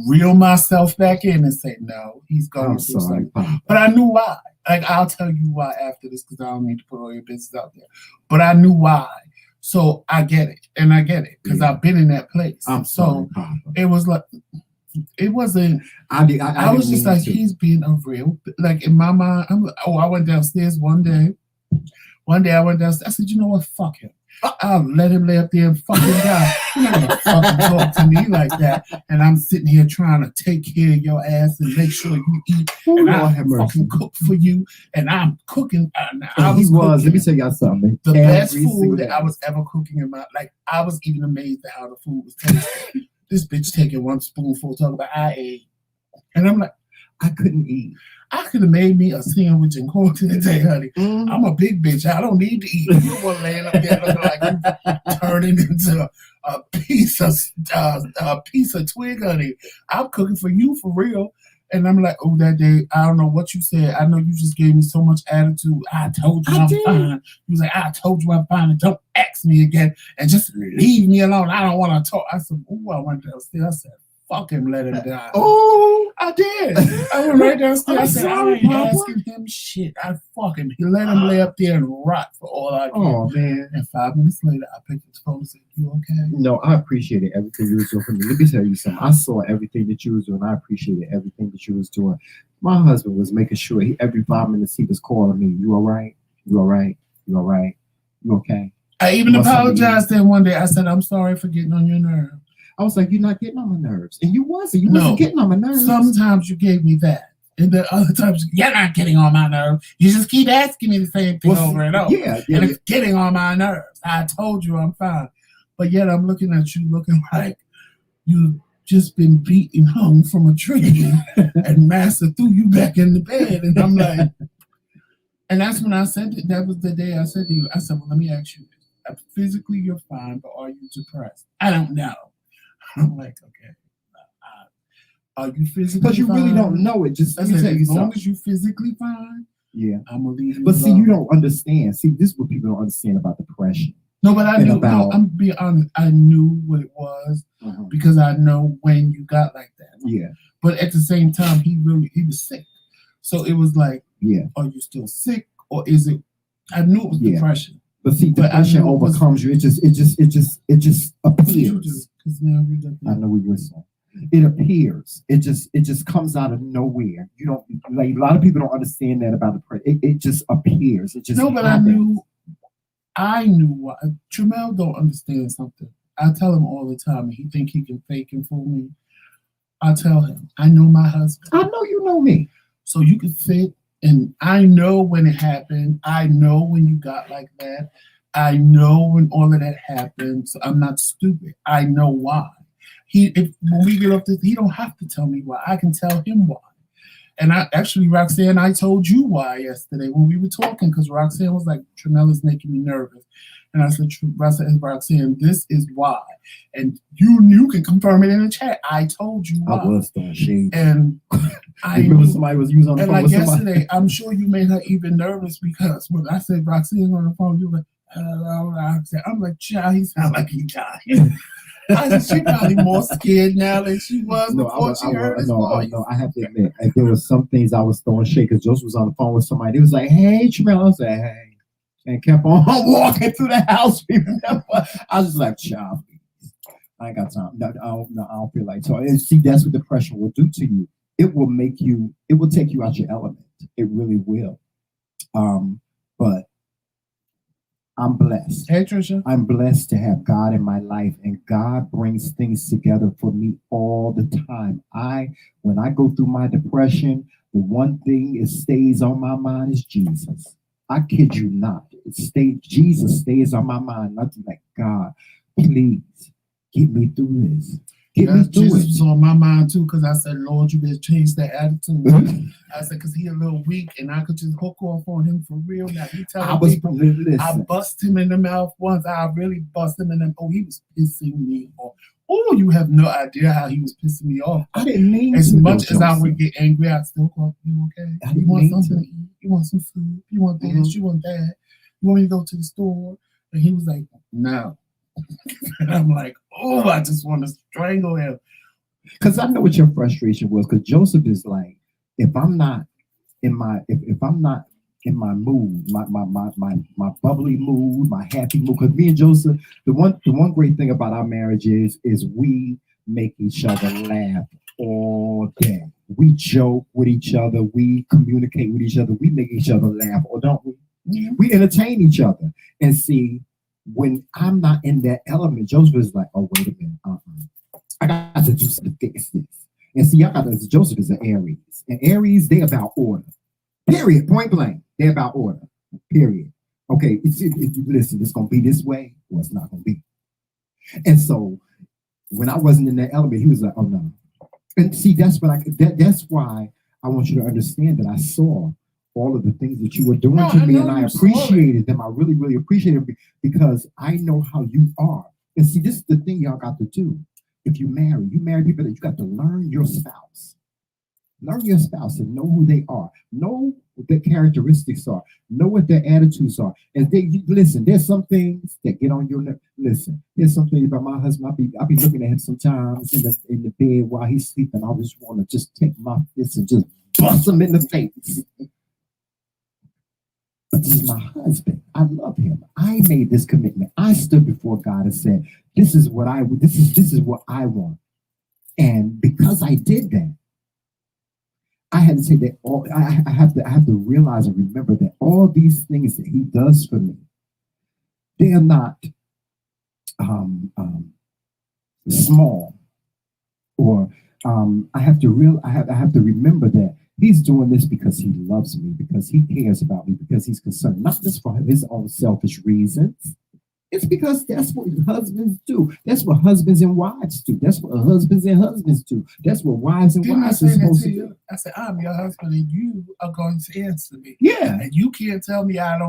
reel myself back in and say, no, he's going through something. But I knew why. Like, I'll tell you why after this because I don't need to put all your business out there. But I knew why. So I get it, and I get it because I've been in that place. I'm sorry, it was like. it wasn't. I was just like, he's being a real, like in my mind. I went downstairs one day. One day I went downstairs. I said, you know what? Fuck him. I'll let him lay up there and fucking die. You're not gonna fucking talk to me like that. And I'm sitting here trying to take care of your ass and make sure you eat. And I fucking cook for you. And I'm cooking. Let me tell y'all something. The best food that I was ever cooking in my life. I was even amazed at how the food was tasting. This bitch taking one spoonful, talking about I ate. And I'm like, I couldn't eat. I could have made me a sandwich and called it a day, honey. I'm a big bitch. I don't need to eat. You want laying up there looking like you turning into a piece of twig, honey. I'm cooking for you for real. And I'm like, oh, that day, I don't know what you said. I know you just gave me so much attitude. I told you I'm fine. He was like, I told you I'm fine. And don't ask me again. And just leave me alone. I don't want to talk. I said, oh, I went downstairs. I said, fuck him, let him die. Oh, I did. I went right downstairs. I said, I ain't asking him shit. I fuck him. He let him lay up there and rot for all I can. Oh, man. And 5 minutes later, I picked his phone and said, you okay? No, I appreciated everything you was doing for me. Let me tell you something. I saw everything that you was doing. I appreciated everything that you was doing. My husband was making sure every 5 minutes he was calling me. You all right? You all right? You all right? You okay? I even apologized to him one day. I said, I'm sorry for getting on your nerves. I was like, you're not getting on my nerves. And you wasn't. You wasn't getting on my nerves. Sometimes you gave me that. And then other times, you're not getting on my nerves. You just keep asking me the same thing over and over. Yeah, and it's getting on my nerves. I told you I'm fine. But yet I'm looking at you looking like you've just been beaten, hung from a tree, and Master threw you back in the bed. And I'm like, and that's when I said it. That was the day I said to you, I said, well, let me ask you this. Physically, you're fine, but are you depressed? I don't know. I'm like, okay. Are you physically Because you fine? Really don't know it. Just as long as you physically fine, yeah, I'm gonna leave you. But see, you don't understand. See, this is what people don't understand about depression. No, but I knew. I'm being honest. I knew what it was because I know when you got like that. Yeah. But at the same time, he was sick. So it was like, yeah, are you still sick or is it? I knew it was depression. But see, depression overcomes you. It just appears. I know we listen. It appears. It just comes out of nowhere. You don't like. A lot of people don't understand that about depression. It just appears. It just but happens. I knew why. Tramel don't understand something. I tell him all the time, and he think he can fake and fool me. I tell him, I know my husband. I know you know me. So you can sit, and I know when it happened. I know when you got like that. I know when all of that happened. So I'm not stupid. I know why. When we get up this, he don't have to tell me why. I can tell him why. And Roxanne, I told you why yesterday when we were talking, because Roxanne was like, Tramel is making me nervous. And I said, Roxanne, this is why. And you can confirm it in the chat. I told you why. I was throwing shade. And I remember somebody was using on the phone. And like yesterday, I'm sure you made her even nervous because when I said Roxanne on the phone, you were like, hello, Roxanne. I'm like, child, he sound like he died. I said, she probably more scared now than she was before she heard his voice. No, I have to admit, there was some things I was throwing shade because Joseph was on the phone with somebody. He was like, hey, Tramel. I said, hey. And kept on walking through the house. I was just like, child, I ain't got time. No, I don't feel like talking. See, that's what depression will do to you. It will take you out your element. It really will. But I'm blessed. Hey, Trisha. I'm blessed to have God in my life, and God brings things together for me all the time. When I go through my depression, the one thing that stays on my mind is Jesus. I kid you not. Jesus stays on my mind. Nothing like, God, please get me through this. Jesus was on my mind too, because I said, Lord, you better change that attitude. I said, because he a little weak, and I could just hook off on him for real. Now he telling people, I bust him in the mouth once. I really bust him in the mouth. Oh, he was pissing me off. Oh, you have no idea how he was pissing me off. I didn't mean as much as I would get angry, I'd still call you okay. You want something to eat? You want some food? You want this? You want that? You want me to go to the store? And he was like, no. And I'm like, oh, I just want to strangle him. Because I know what your frustration was. Because Joseph is like, if I'm not in my mood, my bubbly mood, my happy mood. Because me and Joseph, the one great thing about our marriage is we make each other laugh all day. We joke with each other. We communicate with each other. We make each other laugh, or don't we? Yeah. We entertain each other. And see, when I'm not in that element, Joseph is like, oh, wait a minute. I got to do something to fix this. And see, Joseph is an Aries. And Aries, they're about order. Period. Point blank. They're about order. Period. Okay, listen, it's going to be this way, or it's not going to be. And so, when I wasn't in that element, he was like, oh, no. And see, that's why I want you to understand that I saw all of the things that you were doing to me, and I appreciated them. I really, really appreciated them because I know how you are. And see, this is the thing y'all got to do. If you marry people, that you got to learn your spouse. Learn your spouse and know who they are. Know what their characteristics are. Know what their attitudes are. And listen, there's some things that get on your nerve. Listen, there's some things about my husband. I'll be looking at him sometimes in the bed while he's sleeping. I just want to just take my fist and just bust him in the face. But this is my husband. I love him. I made this commitment. I stood before God and said, this is what I want. And because I did that, I had to say that I have to realize and remember that all these things that he does for me, they are not small. Or I have to remember that he's doing this because he loves me, because he cares about me, because he's concerned, not just for his own selfish reasons. It's because that's what husbands do. That's what husbands and wives do. That's what husbands and husbands do. That's what wives and wives are supposed to do. I said, I'm your husband and you are going to answer me. Yeah. And you can't tell me I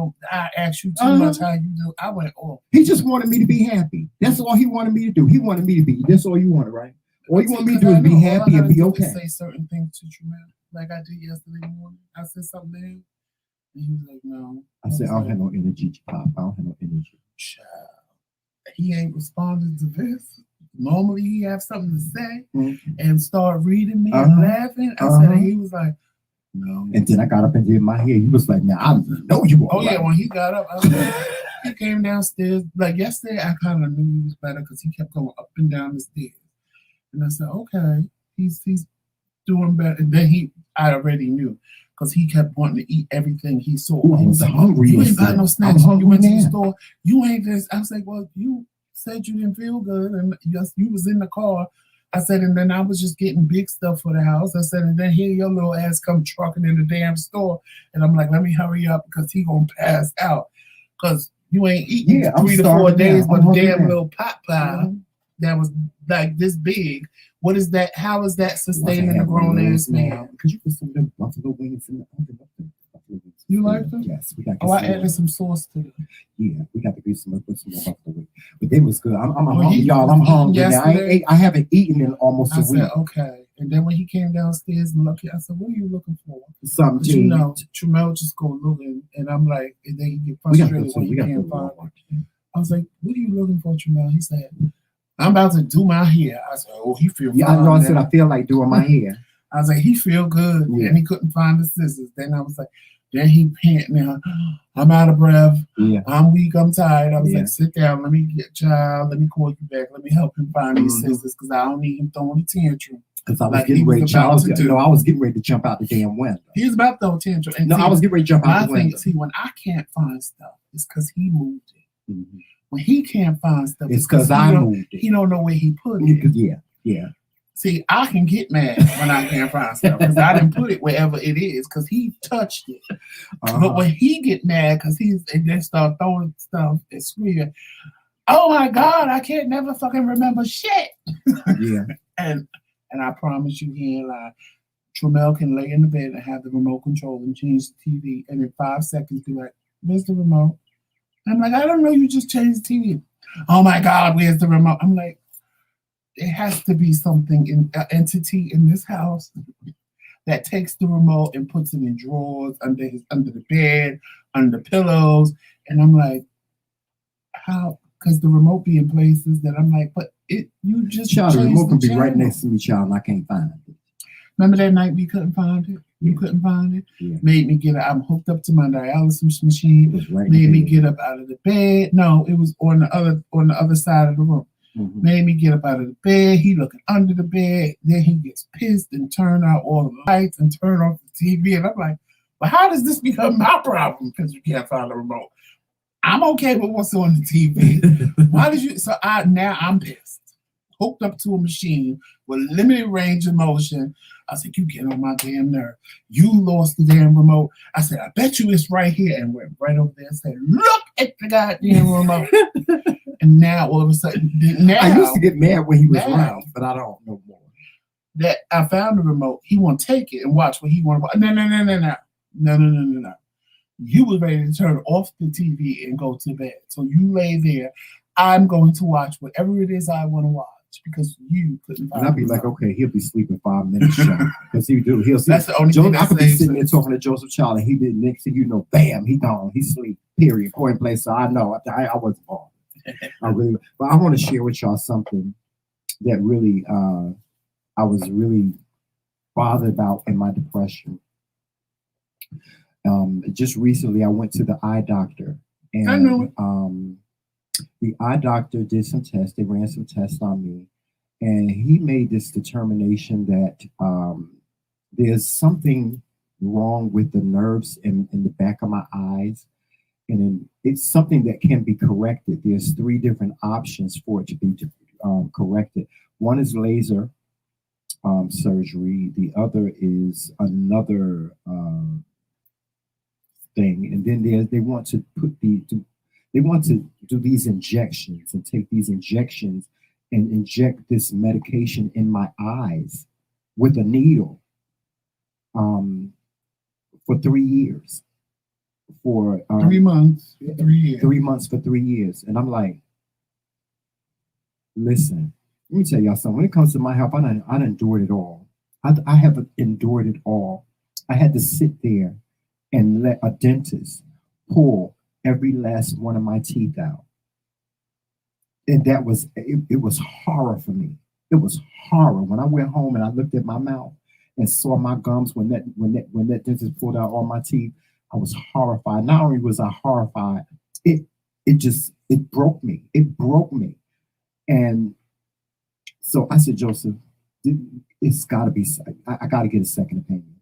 ask you too much how you do. I went, oh. He just wanted me to be happy. That's all he wanted me to do. He wanted me to be. That's all you wanted, right? All you want me to do is be happy and be okay. Say certain things to Tremel, like I did yesterday morning. I said something to him, and he was like, no. I said, I don't have no energy, Pop. I don't have no energy. Child. He ain't responding to this. Normally he have something to say and start reading me and laughing. I said, he was like, no. And then I got up and did my hair. He was like, now I know you are. Oh, yeah, when he got up, I was like, he came downstairs. Like yesterday, I kind of knew he was better because he kept going up and down the stairs. And I said, okay, he's doing better. And then I already knew because he kept wanting to eat everything he saw. Ooh, he was like, hungry. You ain't got no snacks. You went to the store. You ain't this. I was like, well, you said you didn't feel good. And yes, you was in the car. I said, and then I was just getting big stuff for the house. I said, and then here your little ass come trucking in the damn store. And I'm like, let me hurry up because he going to pass out. Because you ain't eating 3 to 4 days with a damn little pot pie that was like this big. What is that? How is that sustaining a grown ass man? Because you put some of them buffalo wings in the oven. You like them? Yes, we got. I added some sauce to them. Yeah, we got to put some more buffalo wings. But they was good. I'm hungry, y'all. I'm hungry. I haven't eaten in almost a week. I said, okay. And then when he came downstairs and looked, I said, what are you looking for? Something. You know, Tremel just go looking, and I'm like, and then he get frustrated when he can't find it. I was like, what are you looking for, Tremel? He said, I'm about to do my hair. I said, oh, he feel yeah, I know. I said, I feel like doing my hair. I was like, he feel good. Yeah. And he couldn't find the scissors. Then I was like, then he panting. I'm out of breath. Yeah. I'm weak. I'm tired. I was like, sit down. Let me call you back. Let me help him find these scissors because I don't need him throwing a tantrum. Because I was getting ready to I was getting ready to jump out the damn window. He was about to throw a tantrum. And I was getting ready to jump out the window. See, when I can't find stuff, it's because he moved it. Mm-hmm. When he can't find stuff, it's because I moved it. He don't know where he put it. Yeah. See, I can get mad when I can't find stuff because I didn't put it wherever it is because he touched it. But when he get mad because and then start throwing stuff and screaming, oh my God, I can't never fucking remember shit. Yeah. and I promise you, he ain't lie. Tremel can lay in the bed and have the remote control and change the TV, and in 5 seconds be like, "Where's the remote?" I'm like, "I don't know. You just changed the TV." Oh my God, where's the remote? I'm like, it has to be something entity in this house that takes the remote and puts it in drawers under the bed, under the pillows, and I'm like, how? Because the remote be in places that I'm like, but you just child, the remote can be right next to me, child, and I can't find it. Remember that night we couldn't find it? You couldn't find it? Yeah. Made me get up. I'm hooked up to my dialysis machine. Made me get up out of the bed. No, it was on the other side of the room. Made me get up out of the bed. He looking under the bed. Then he gets pissed and turn out all the lights and turn off the TV. And I'm like, well, how does this become my problem? Because you can't find the remote. I'm okay with what's on the TV. Why did you? So now I'm pissed. Hooked up to a machine with limited range of motion. I said, you get on my damn nerve. You lost the damn remote. I said, I bet you it's right here. And went right over there and said, look at the goddamn remote. And now all of a sudden, I used to get mad when he was around, but I don't no more. That I found the remote. He want to take it and watch what he want to watch. No. You was ready to turn off the TV and go to bed. So you lay there. I'm going to watch whatever it is I want to watch because you couldn't find it. And I'd be like, okay, he'll be sleeping 5 minutes. Because he'll see. That's the only thing I could be sitting there talking to Joseph Child and he did next thing you know, bam, he gone. He sleep, period, point blank. So I know I wasn't bothered. But I want to share with y'all something that really I was really bothered about in my depression. Just recently I went to the eye doctor and I know. The eye doctor did some tests. They ran some tests on me and he made this determination that there's something wrong with the nerves in the back of my eyes. And it's something that can be corrected. There's 3 different options for it to be corrected. One is laser surgery. The other is another thing. And then they want to do these injections and take these injections and inject this medication in my eyes with a needle for 3 years. For 3 months, 3 years. 3 months for 3 years. And I'm like, listen, let me tell y'all something. When it comes to my health, I endured it all. I have endured it all. I had to sit there and let a dentist pull every last one of my teeth out. And that was, it was horror for me. It was horror. When I went home and I looked at my mouth and saw my gums when that dentist pulled out all my teeth, I was horrified. Not only was I horrified, it broke me. It broke me. And so I said, Joseph, it's got to be, I got to get a second opinion.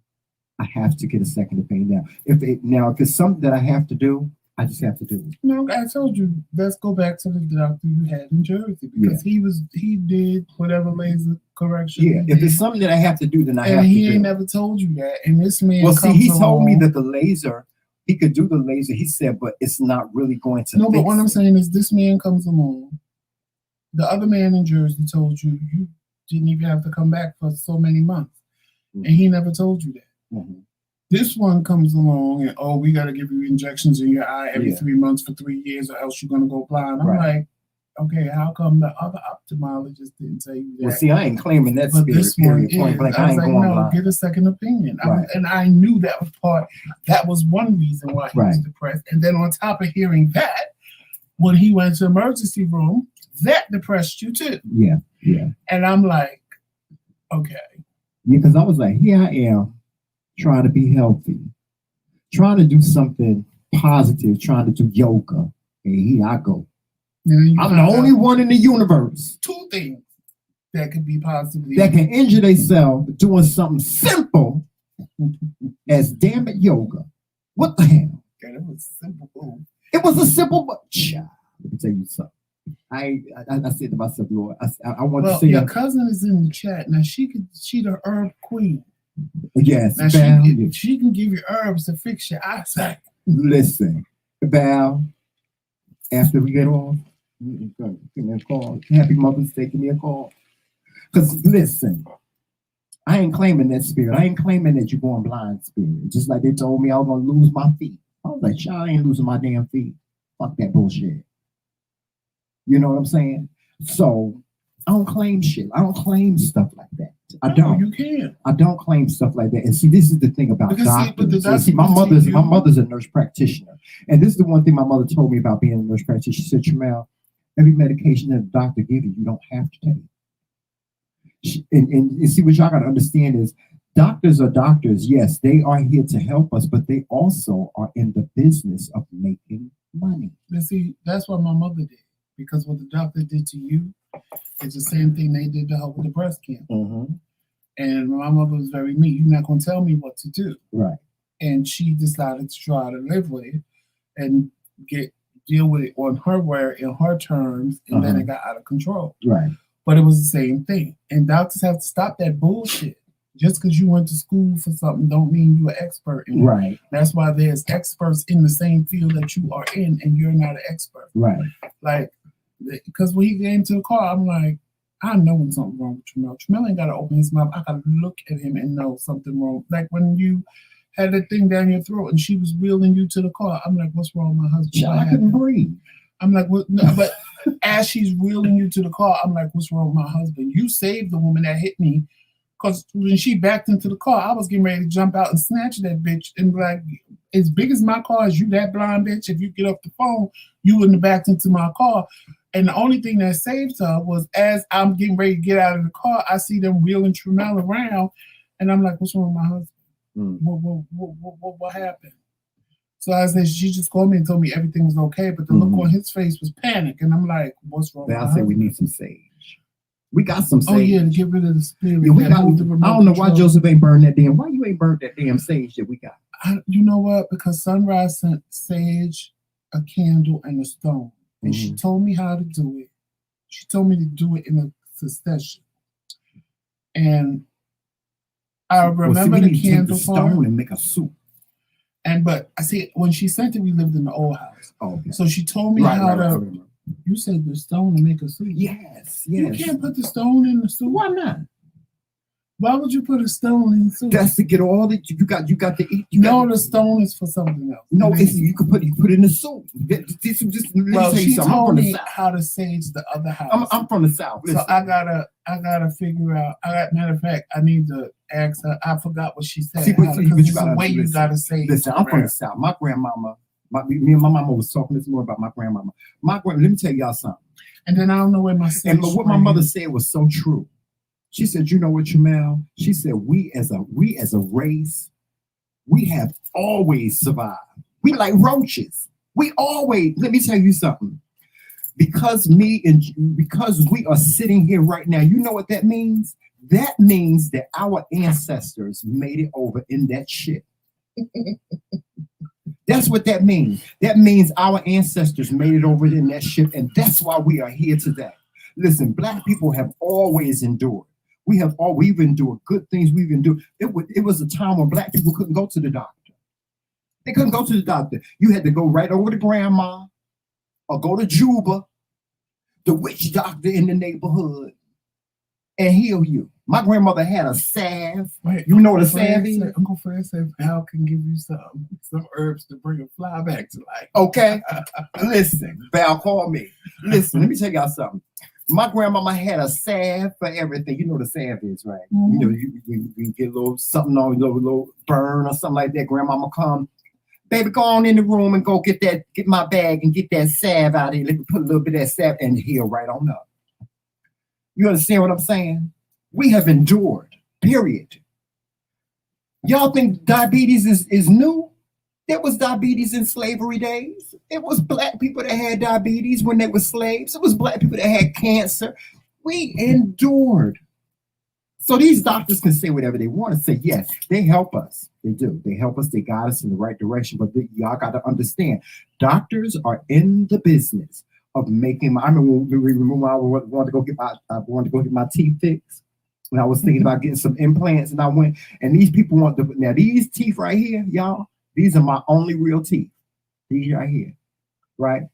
I have to get a second opinion now. If it's something that I have to do, I just have to do it. No, I told you, let's go back to the doctor you had in Jersey because he did whatever laser correction. Yeah, if it's something that I have to do, then I have to do it. And he ain't never told you that. And this man, well, see, he told me that the laser, he could do the laser. He said, but it's not really going to. No, but what I'm saying is, this man comes along. The other man in Jersey told you you didn't even have to come back for so many months, and he never told you that. This one comes along and, we got to give you injections in your eye every 3 months for 3 years or else you're going to go blind. I'm like, okay, how come the other ophthalmologist didn't tell you that? Well, see, I ain't claiming that spirit. Point blank, I was like, no, blind. Get a second opinion. And I knew that was one reason why he was depressed. And then on top of hearing that, when he went to emergency room, that depressed you too. Yeah. And I'm like, okay. Yeah, because I was like, here I am, trying to be healthy, trying to do something positive, trying to do yoga, and here I go. I'm the only one in the universe. 2 things that could be possibly that can injure themselves doing something simple as damn it yoga. What the hell? Yeah, it was simple. It was a simple, but child, let me tell you something. I said to myself, Lord, I want to say your cousin is in the chat now. She the herb queen. Yes, now she can give you herbs to fix your eyesight. Listen, Val, after we get off, give me a call. Happy Mother's Day, give me a call. Because listen, I ain't claiming that spirit. I ain't claiming that you're going blind spirit. Just like they told me I was going to lose my feet. I was like, child, I ain't losing my damn feet. Fuck that bullshit. You know what I'm saying? So I don't claim shit. I don't claim stuff like that. I don't. You can. I don't claim stuff like that. And see, this is the thing about doctors. See, my mother's a nurse practitioner. And this is the one thing my mother told me about being a nurse practitioner. She said, Jamel, every medication that a doctor gives you, you don't have to take. And see, what y'all got to understand is doctors are doctors. Yes, they are here to help us, but they also are in the business of making money. And see, that's what my mother did. because what the doctor did to you is the same thing they did to her with the breast cancer. Mm-hmm. And my mother was very mean. You're not going to tell me what to do. Right. And she decided to try to live with it and deal with it on her way, in her terms, and then it got out of control. Right. But it was the same thing. And doctors have to stop that bullshit. Just because you went to school for something don't mean you're an expert in it. Right. That's why there's experts in the same field that you are in, and you're not an expert. Right. Like, because when he came to the car, I'm like, I know when something's wrong with Tremel. Tremel ain't got to open his mouth. I got to look at him and know something wrong. Like when you had that thing down your throat and she was wheeling you to the car, I'm like, what's wrong with my husband? I couldn't breathe. I'm like, what? No, but as she's wheeling you to the car, I'm like, what's wrong with my husband? You saved the woman that hit me. Because when she backed into the car, I was getting ready to jump out and snatch that bitch and be like, as big as my car is, you that blind bitch. If you get off the phone, you wouldn't have backed into my car. And the only thing that saved her was as I'm getting ready to get out of the car, I see them wheeling Tremel around. And I'm like, what's wrong with my husband? What happened? So I said, she just called me and told me everything was okay. But the look on his face was panic. And I'm like, what's wrong with my husband? I said, we need some sage. We got some sage. Oh, yeah, to get rid of the spirit. Yeah, I don't know why Joseph ain't burned that damn. Why you ain't burned that damn sage that we got? You know what? Because Sunrise sent sage, a candle, and a stone. And she told me how to do it. She told me to do it in a succession. And I remember the candle stone and make a soup. But I see, when she sent it, we lived in the old house. Oh, okay. So she told me how to. You said the stone to make a soup. Yes. You can't put the stone in the soup. Why not? Why would you put a stone in the soup? That's to get all that you got to eat. The stone is for something else. No, you can put it in the soup. She told me how to sage the other house. I'm from the South. Listen. So I gotta figure out. Matter of fact, I need to ask her. I forgot what she said. But you gotta say. Listen, I'm from the South. My grandmama. Me and my mama was talking this morning about my grandmama. Let me tell y'all something. And then I don't know where my sage. And what my mother said was so true. She said, "You know what, Jamel?" She said, "We as a race, we have always survived. We like roaches. We always. Let me tell you something. Because we are sitting here right now. You know what that means? That means that our ancestors made it over in that shit." That's what that means. That means our ancestors made it over in that ship, and that's why we are here today. Listen, Black people have always endured. We've endured good things. We've endured. It was a time when Black people couldn't go to the doctor. They couldn't go to the doctor. You had to go right over to grandma or go to Juba, the witch doctor in the neighborhood, and heal you. My grandmother had a salve. You know what a salve is? Uncle Fred said Val can give you some herbs to bring a fly back to life. Okay. Listen, Val, call me. Listen, let me tell y'all something. My grandmama had a salve for everything. You know what a salve is, right? You know, you get a little something on, a little burn or something like that. Grandmama come, baby, go on in the room and go get my bag and get that salve out of here. Let me put a little bit of that salve and heal right on up. You understand what I'm saying? We have endured, period. Y'all think diabetes is new? There was diabetes in slavery days. It was Black people that had diabetes when they were slaves. It was Black people that had cancer. We endured. So these doctors can say whatever they want and say, yes, they help us. They do. They help us. They guide us in the right direction. But y'all got to understand, doctors are in the business of making. I remember when I wanted to go get my teeth fixed. When I was thinking about getting some implants, and I went, and these people now these teeth right here, y'all, these are my only real teeth. These right here, right?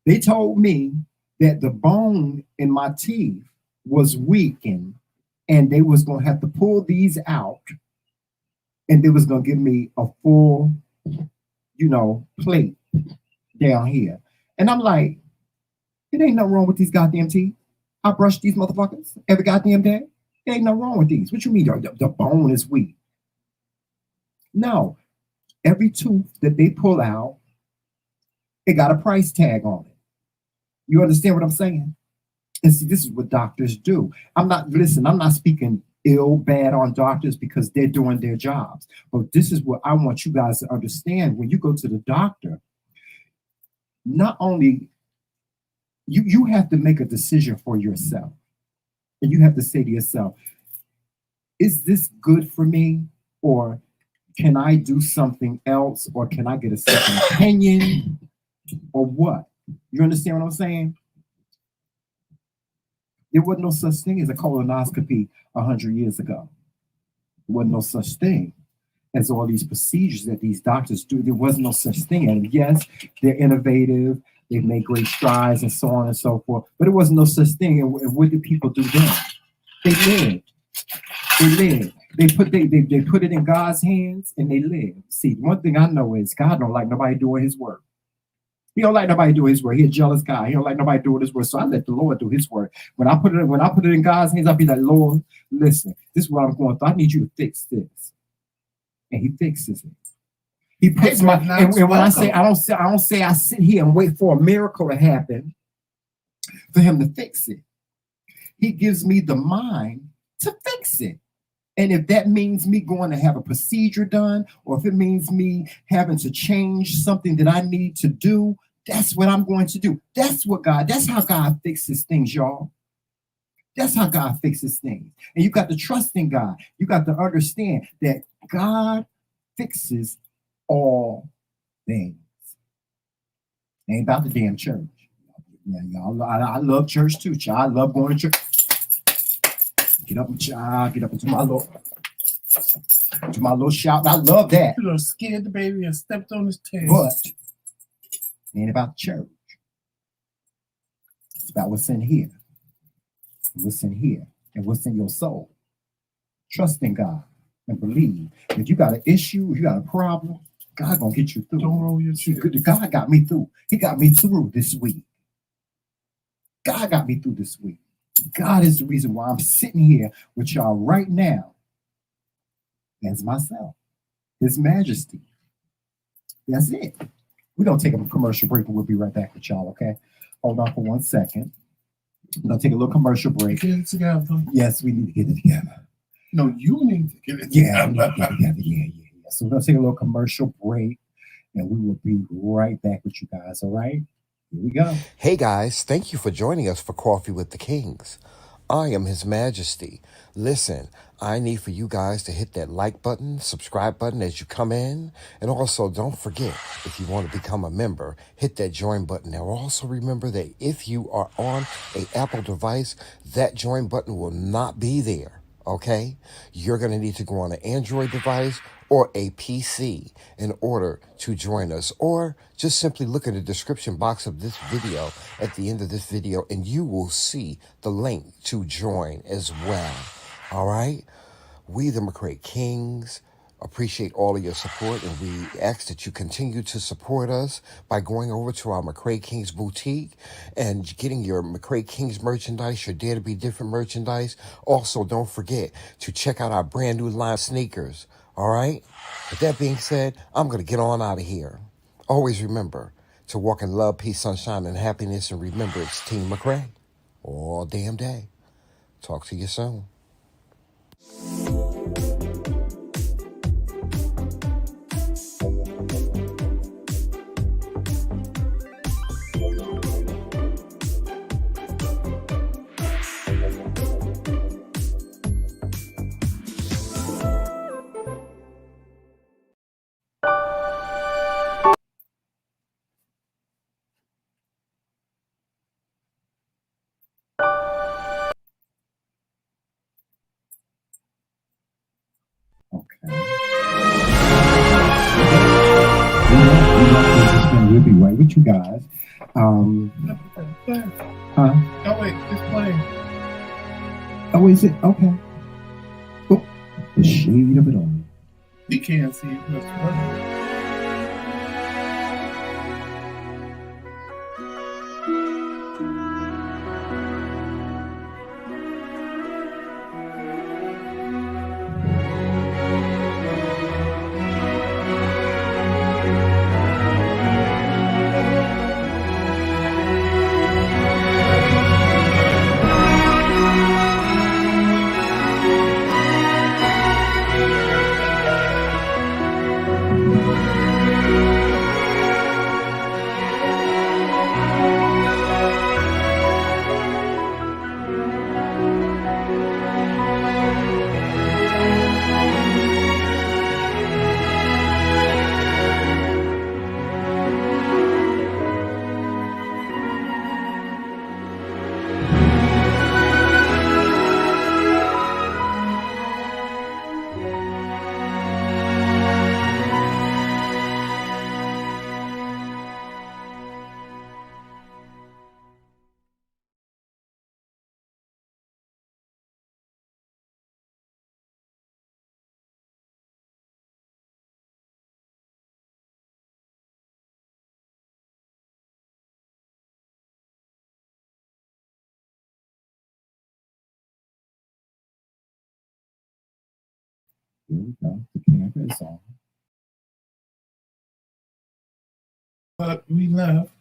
They told me that the bone in my teeth was weakened, and they was gonna have to pull these out, and they was gonna give me a full, plate down here. And I'm like, it ain't nothing wrong with these goddamn teeth. I brush these motherfuckers every goddamn day. There ain't nothing wrong with these. What you mean the bone is weak? No. Every tooth that they pull out, it got a price tag on it. You understand what I'm saying? And see, this is what doctors do. I'm not speaking bad on doctors because they're doing their jobs. But this is what I want you guys to understand. When you go to the doctor, not only You have to make a decision for yourself. And you have to say to yourself, is this good for me? Or can I do something else? Or can I get a second opinion? Or what? You understand what I'm saying? There wasn't no such thing as a colonoscopy 100 years ago. There wasn't no such thing as all these procedures that these doctors do. There was no such thing. And yes, they're innovative. They've made great strides and so on and so forth. But it wasn't no such thing. And what did people do then? They lived. They lived. They put it in God's hands and they lived. See, one thing I know is God don't like nobody doing his work. He don't like nobody doing his work. He's a jealous guy. He don't like nobody doing his work. So I let the Lord do his work. When I put it in God's hands, I'll be like, Lord, listen, this is what I'm going through. I need you to fix this. And he fixes it. He puts my and when I say I don't say I sit here and wait for a miracle to happen for him to fix it. He gives me the mind to fix it. And if that means me going to have a procedure done, or if it means me having to change something that I need to do, that's what I'm going to do. That's how God fixes things, y'all. That's how God fixes things. And you got to trust in God. You got to understand that God fixes all things. It ain't about the damn church. Yeah, y'all. I love church too, child. I love going to church. Get up, child. Get up into my little shout. I love that. You scared the baby and stepped on his tail. But it ain't about the church. It's about what's in here. What's in here and what's in your soul. Trust in God and believe. If you got an issue, if you got a problem, God gonna get you through. Don't roll your shit. God got me through. He got me through this week. God got me through this week. God is the reason why I'm sitting here with y'all right now as myself, His Majesty. That's it. We're going to take a commercial break and we'll be right back with y'all, okay? Hold on for 1 second. We're going to take a little commercial break. Get it together. Yes, we need to get it together. No, you need to get it together. Yeah, I need to get it together. Yeah. So we're going to take a little commercial break and we will be right back with you guys, all right? Here we go. Hey guys, thank you for joining us for Coffee with the Kings. I am His Majesty. Listen, I need for you guys to hit that like button, subscribe button as you come in. And also don't forget, if you want to become a member, hit that join button. Now also remember that if you are on an Apple device, that join button will not be there. Okay? You're going to need to go on an Android device or a PC in order to join us, or just simply look in the description box of this video at the end of this video and you will see the link to join as well. All right? We, the McRae Kingz, appreciate all of your support, and we ask that you continue to support us by going over to our McRae Kingz boutique and getting your McRae Kingz merchandise, your Dare to Be Different merchandise. Also, don't forget to check out our brand new line of sneakers. All right? With that being said, I'm going to get on out of here. Always remember to walk in love, peace, sunshine, and happiness, and remember it's Team McRae all damn day. Talk to you soon. We'll be right with you guys. Huh? Oh wait, it's playing. Oh, is it? Okay. Oh, the shade of it all. You can't see it. It's playing. Here we go. The camera is on. But we left.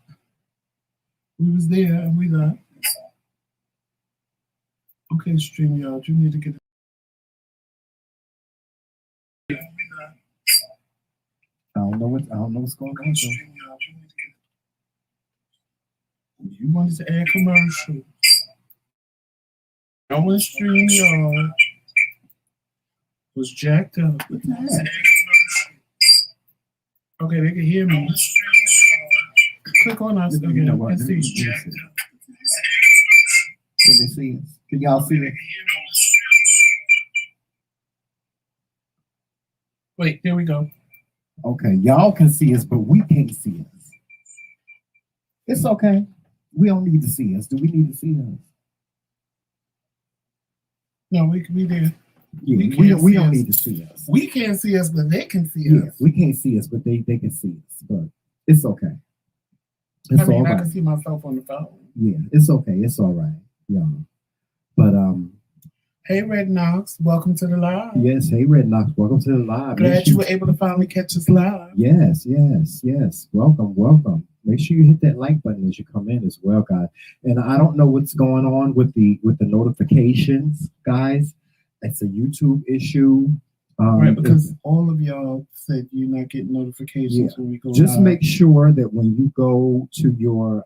We was there and we left. Okay, StreamYard, you need to get. I don't know what's going on. You wanted to add commercial. No one StreamYard was jacked up. What the heck? Okay, they can hear me. Click on us again. You know what? And see. Can they see us? Can y'all see it? Wait, there we go. Okay, y'all can see us, but we can't see us. It's okay. We don't need to see us. Do we need to see us? No, we can be there. Yeah, we don't need to see us. We can't see us, but they can see Yeah, us. we can't see us, but they can see us. But it's okay. It's I mean, all right. I can see myself on the phone. Yeah, it's okay. It's all right. Yeah. But hey, Red Knox, welcome to the live. yes, hey Red Knox, welcome to the live. Glad you were able to finally catch us live. Yes. Welcome. Make sure you hit that like button as you come in as well, guys. And I don't know what's going on with the notifications, guys. It's a YouTube issue. Right, because all of y'all said you're not getting notifications when we go just live. make sure that when you go to your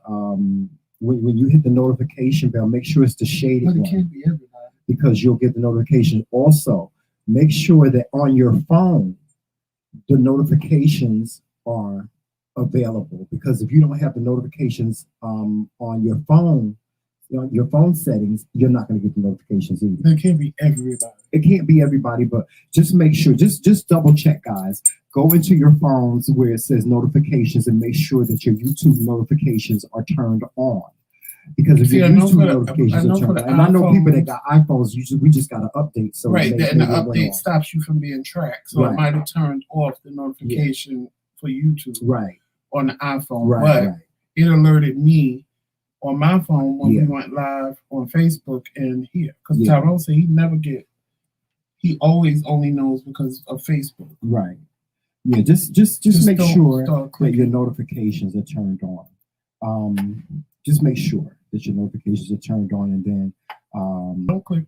when you hit the notification bell, make sure it's the shaded But it one, can't be everybody. because you'll get the notification. Also, make sure that on your phone the notifications are available, because if you don't have the notifications on your phone, your phone settings, you're not going to get the notifications either. It can't be everybody. It can't be everybody, but just make sure, just double check, guys. Go into your phones where it says notifications and make sure that your YouTube notifications are turned on. Because if your YouTube notifications are turned on, and I know people that got iPhones, we just got to update. So right, and the update stops you from being tracked. So right. It might have turned off the notification for YouTube on the iPhone. But it alerted me on my phone when we went live on Facebook and here. Because Tyrone said he always only knows because of Facebook. Right. Yeah, just make sure that your notifications are turned on. Just make sure that your notifications are turned on, and then don't click.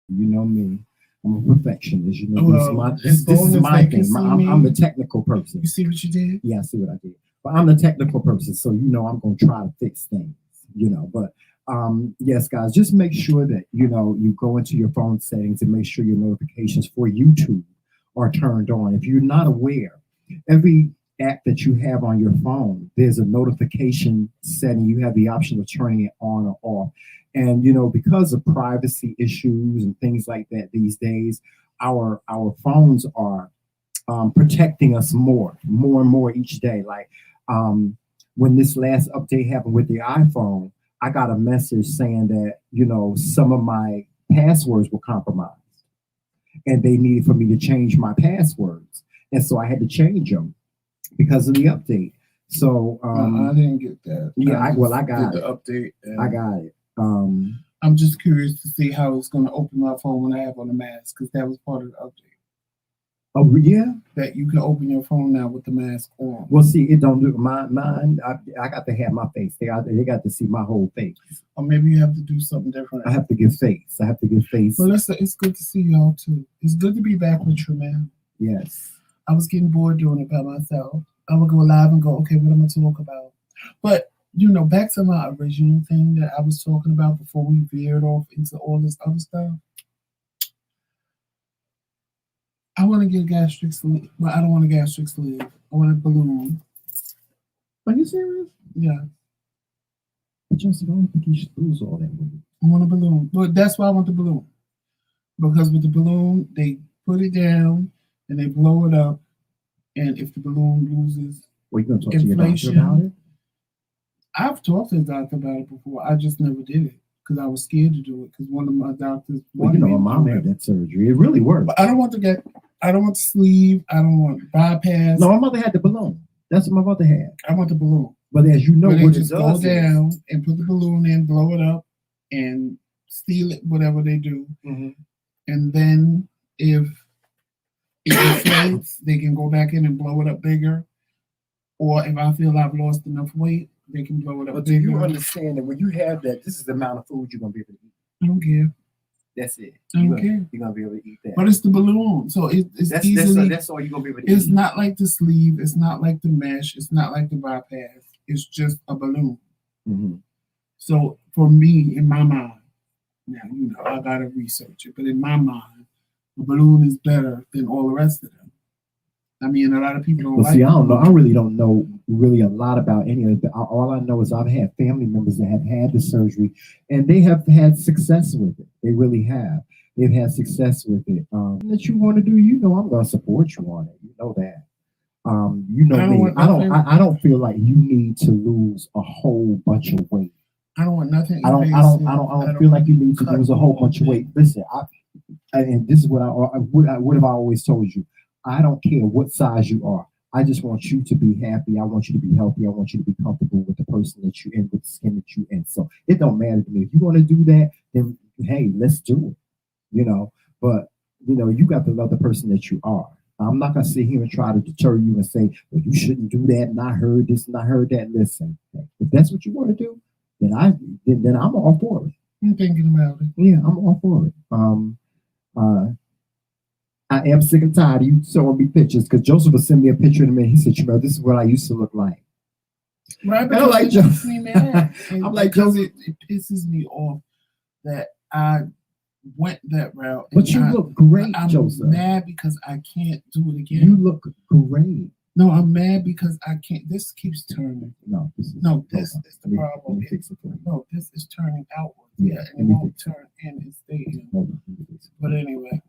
You know me. I'm a perfectionist. You know, this is my thing. I'm the technical person. You see what you did? Yeah, I see what I did. But I'm the technical person, so I'm going to try to fix things. But yes, guys, just make sure that you go into your phone settings and make sure your notifications for YouTube are turned on. If you're not aware, every app that you have on your phone, there's a notification setting. You have the option of turning it on or off. And because of privacy issues and things like that these days, our phones are protecting us more and more each day. Like when this last update happened with the iPhone, I got a message saying that some of my passwords were compromised, and they needed for me to change my passwords, and so I had to change them because of the update. So I didn't get that. Yeah, I got the update. I got it. I'm just curious to see how it's going to open my phone when I have on the mask, because that was part of the update. Oh yeah, that you can open your phone now with the mask on. Well, see, it don't do mine. I got to have my face. They got to see my whole face. Or maybe you have to do something different. I have to give face. Well, it's good to see y'all too. It's good to be back with you, man. Yes. I was getting bored doing it by myself. I would go live and go, okay, what am I talk about? But back to my original thing that I was talking about before we veered off into all this other stuff. I want to get a gastric sleeve. Well, I don't want a gastric sleeve. I want a balloon. Are you serious? Yeah. But Joseph, I don't think you should lose all that weight. I want a balloon. But that's why I want the balloon. Because with the balloon, they put it down and they blow it up. And if the balloon loses you going to talk to your doctor about it? I've talked to the doctor about it before. I just never did it because I was scared to do it because one of my doctors wanted me to my mom had that surgery. It really worked. But I don't want the sleeve. I don't want bypass. No, my mother had the balloon. That's what my mother had. I want the balloon. But as you know, what it does go down and put the balloon in, blow it up, and seal it, whatever they do. Mm-hmm. and then if it inflates, they can go back in and blow it up bigger. Or if I feel I've lost enough weight, they can blow it up But bigger. do you understand that when you have that, this is the amount of food you're gonna be able to eat? I don't care. That's it. I don't care. You're gonna be able to eat that. But it's the balloon, so it's that's easily. That's all you're gonna be able to eat. It's not like the sleeve. It's not like the mesh. It's not like the bypass. It's just a balloon. Mm-hmm. So for me, in my mind, now I gotta research it, but in my mind, the balloon is better than all the rest of them. I mean, a lot of people don't like. See, I don't know. I really don't know really a lot about any of it. All I know is I've had family members that have had the surgery, and they have had success with it. They really have. They've had success with it. That you want to do, I'm going to support you on it. You know that. Me. I don't feel like you need to lose a whole bunch of weight. I don't want nothing. I don't feel like you need to lose a whole bunch of weight. Listen, and this is what what have I always told you. I don't care what size you are. I just want you to be happy. I want you to be healthy. I want you to be comfortable with the person that you're in, with the skin that you're in. So it don't matter to me. If you want to do that, then hey, let's do it. But you got to love the person that you are. I'm not gonna sit here and try to deter you and say, well, you shouldn't do that, and I heard this and I heard that. Listen, if that's what you want to do, then I'm all for it. I'm thinking about it. Yeah, I'm all for it. I am sick and tired of you showing me pictures, because Joseph will send me a picture in a minute. He said, this is what I used to look like. Right, but I'm like, Joseph. Me mad. I'm like, Joseph. It pisses me off that I went that route. But you look great, Joseph. I'm mad because I can't do it again. You look great. No, I'm mad because I can't. This keeps turning. This is the problem. No, this is turning outward. Yeah, and it won't turn in and stay in. But anyway.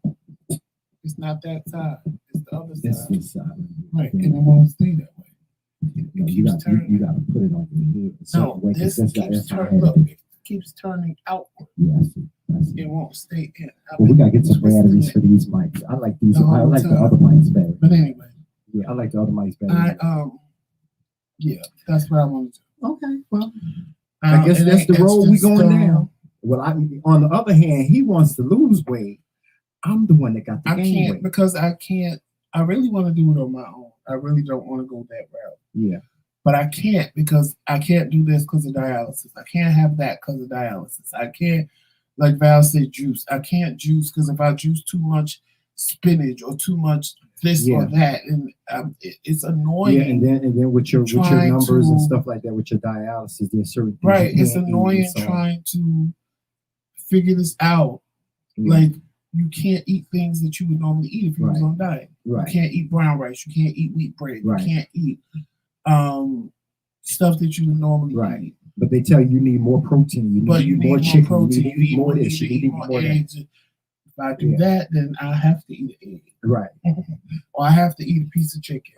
It's not that side. It's the other side. This side. Right, and it won't stay that way. You got to put it on your head. No, this keeps turning. Look, it keeps turning outward. Yeah, I see. It won't stay in. Well, we got to get some batteries for these mics. I like these. I like the other mics better. But anyway. Yeah, I like the other mics better. Yeah, that's what I wanted to do. Okay, well, I guess that's the road we going down. Well, on the other hand, he wants to lose weight. I'm the one that got the gain weight. Because I can't. I really want to do it on my own. I really don't want to go that route. Yeah. But I can't, because I can't do this because of dialysis. I can't have that because of dialysis. I can't, like Val said, juice. I can't juice because if I juice too much spinach or too much this or that, and it's annoying. Yeah, and then with your numbers and stuff like that, with your dialysis, there's certain things. Right, it's annoying trying to figure this out. Yeah. Like, you can't eat things that you would normally eat if you was on diet. Right. You can't eat brown rice. You can't eat wheat bread. You can't eat stuff that you would normally eat. But they tell you need more protein. You need more chicken. Protein. You need more this. You need more eggs. If I do that, then I have to eat an egg. Right. Or I have to eat a piece of chicken.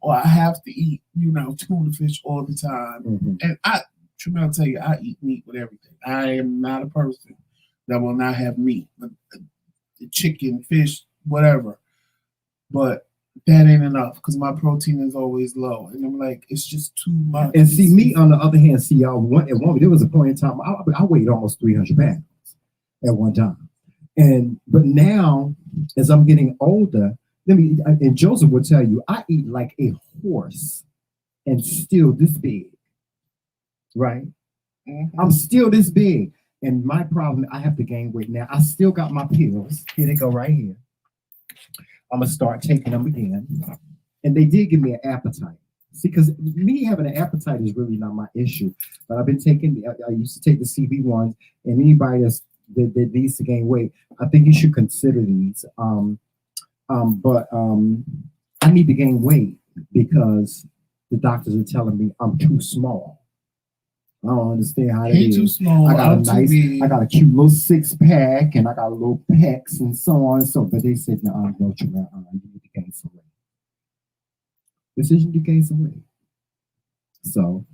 Or I have to eat, tuna fish all the time. Mm-hmm. And I'll tell you, I eat meat with everything. I am not a person that will not have meat. Chicken, fish, whatever, but that ain't enough because my protein is always low, and I'm like, it's just too much. And see, me on the other hand, y'all. There was a point in time I weighed almost 300 pounds at one time, but now as I'm getting older, and Joseph will tell you, I eat like a horse, and still this big, right? Mm-hmm. I'm still this big. And my problem, I have to gain weight now. I still got my pills. Here they go right here. I'm going to start taking them again. And they did give me an appetite. See, because me having an appetite is really not my issue. But I've been taking, I used to take the CB1s. And anybody that needs to gain weight, I think you should consider these. But I need to gain weight because the doctors are telling me I'm too small. I don't understand how it is. Too small. I got a cute little 6-pack, and I got little pecs and so on. But they said, no, you need to gain some weight. Decision to gain some weight. So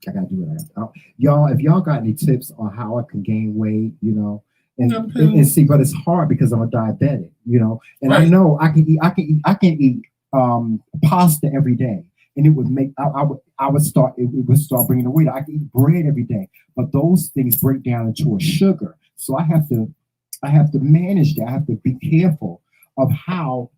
I gotta do it. Y'all, if y'all got any tips on how I can gain weight, and see, but it's hard because I'm a diabetic, and I know I can eat pasta every day. And it would make it would start bringing the weight. I can eat bread every day, but those things break down into a sugar. So I have to I have to manage that. I have to be careful of how,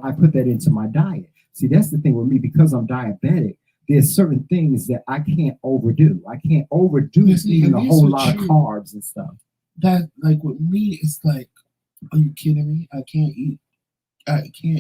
I put that into my diet. See, that's the thing with me, because I'm diabetic. There's certain things that I can't overdo. I can't overdo eating a whole lot of carbs and stuff. That, like, with me, it's like, are you kidding me? I can't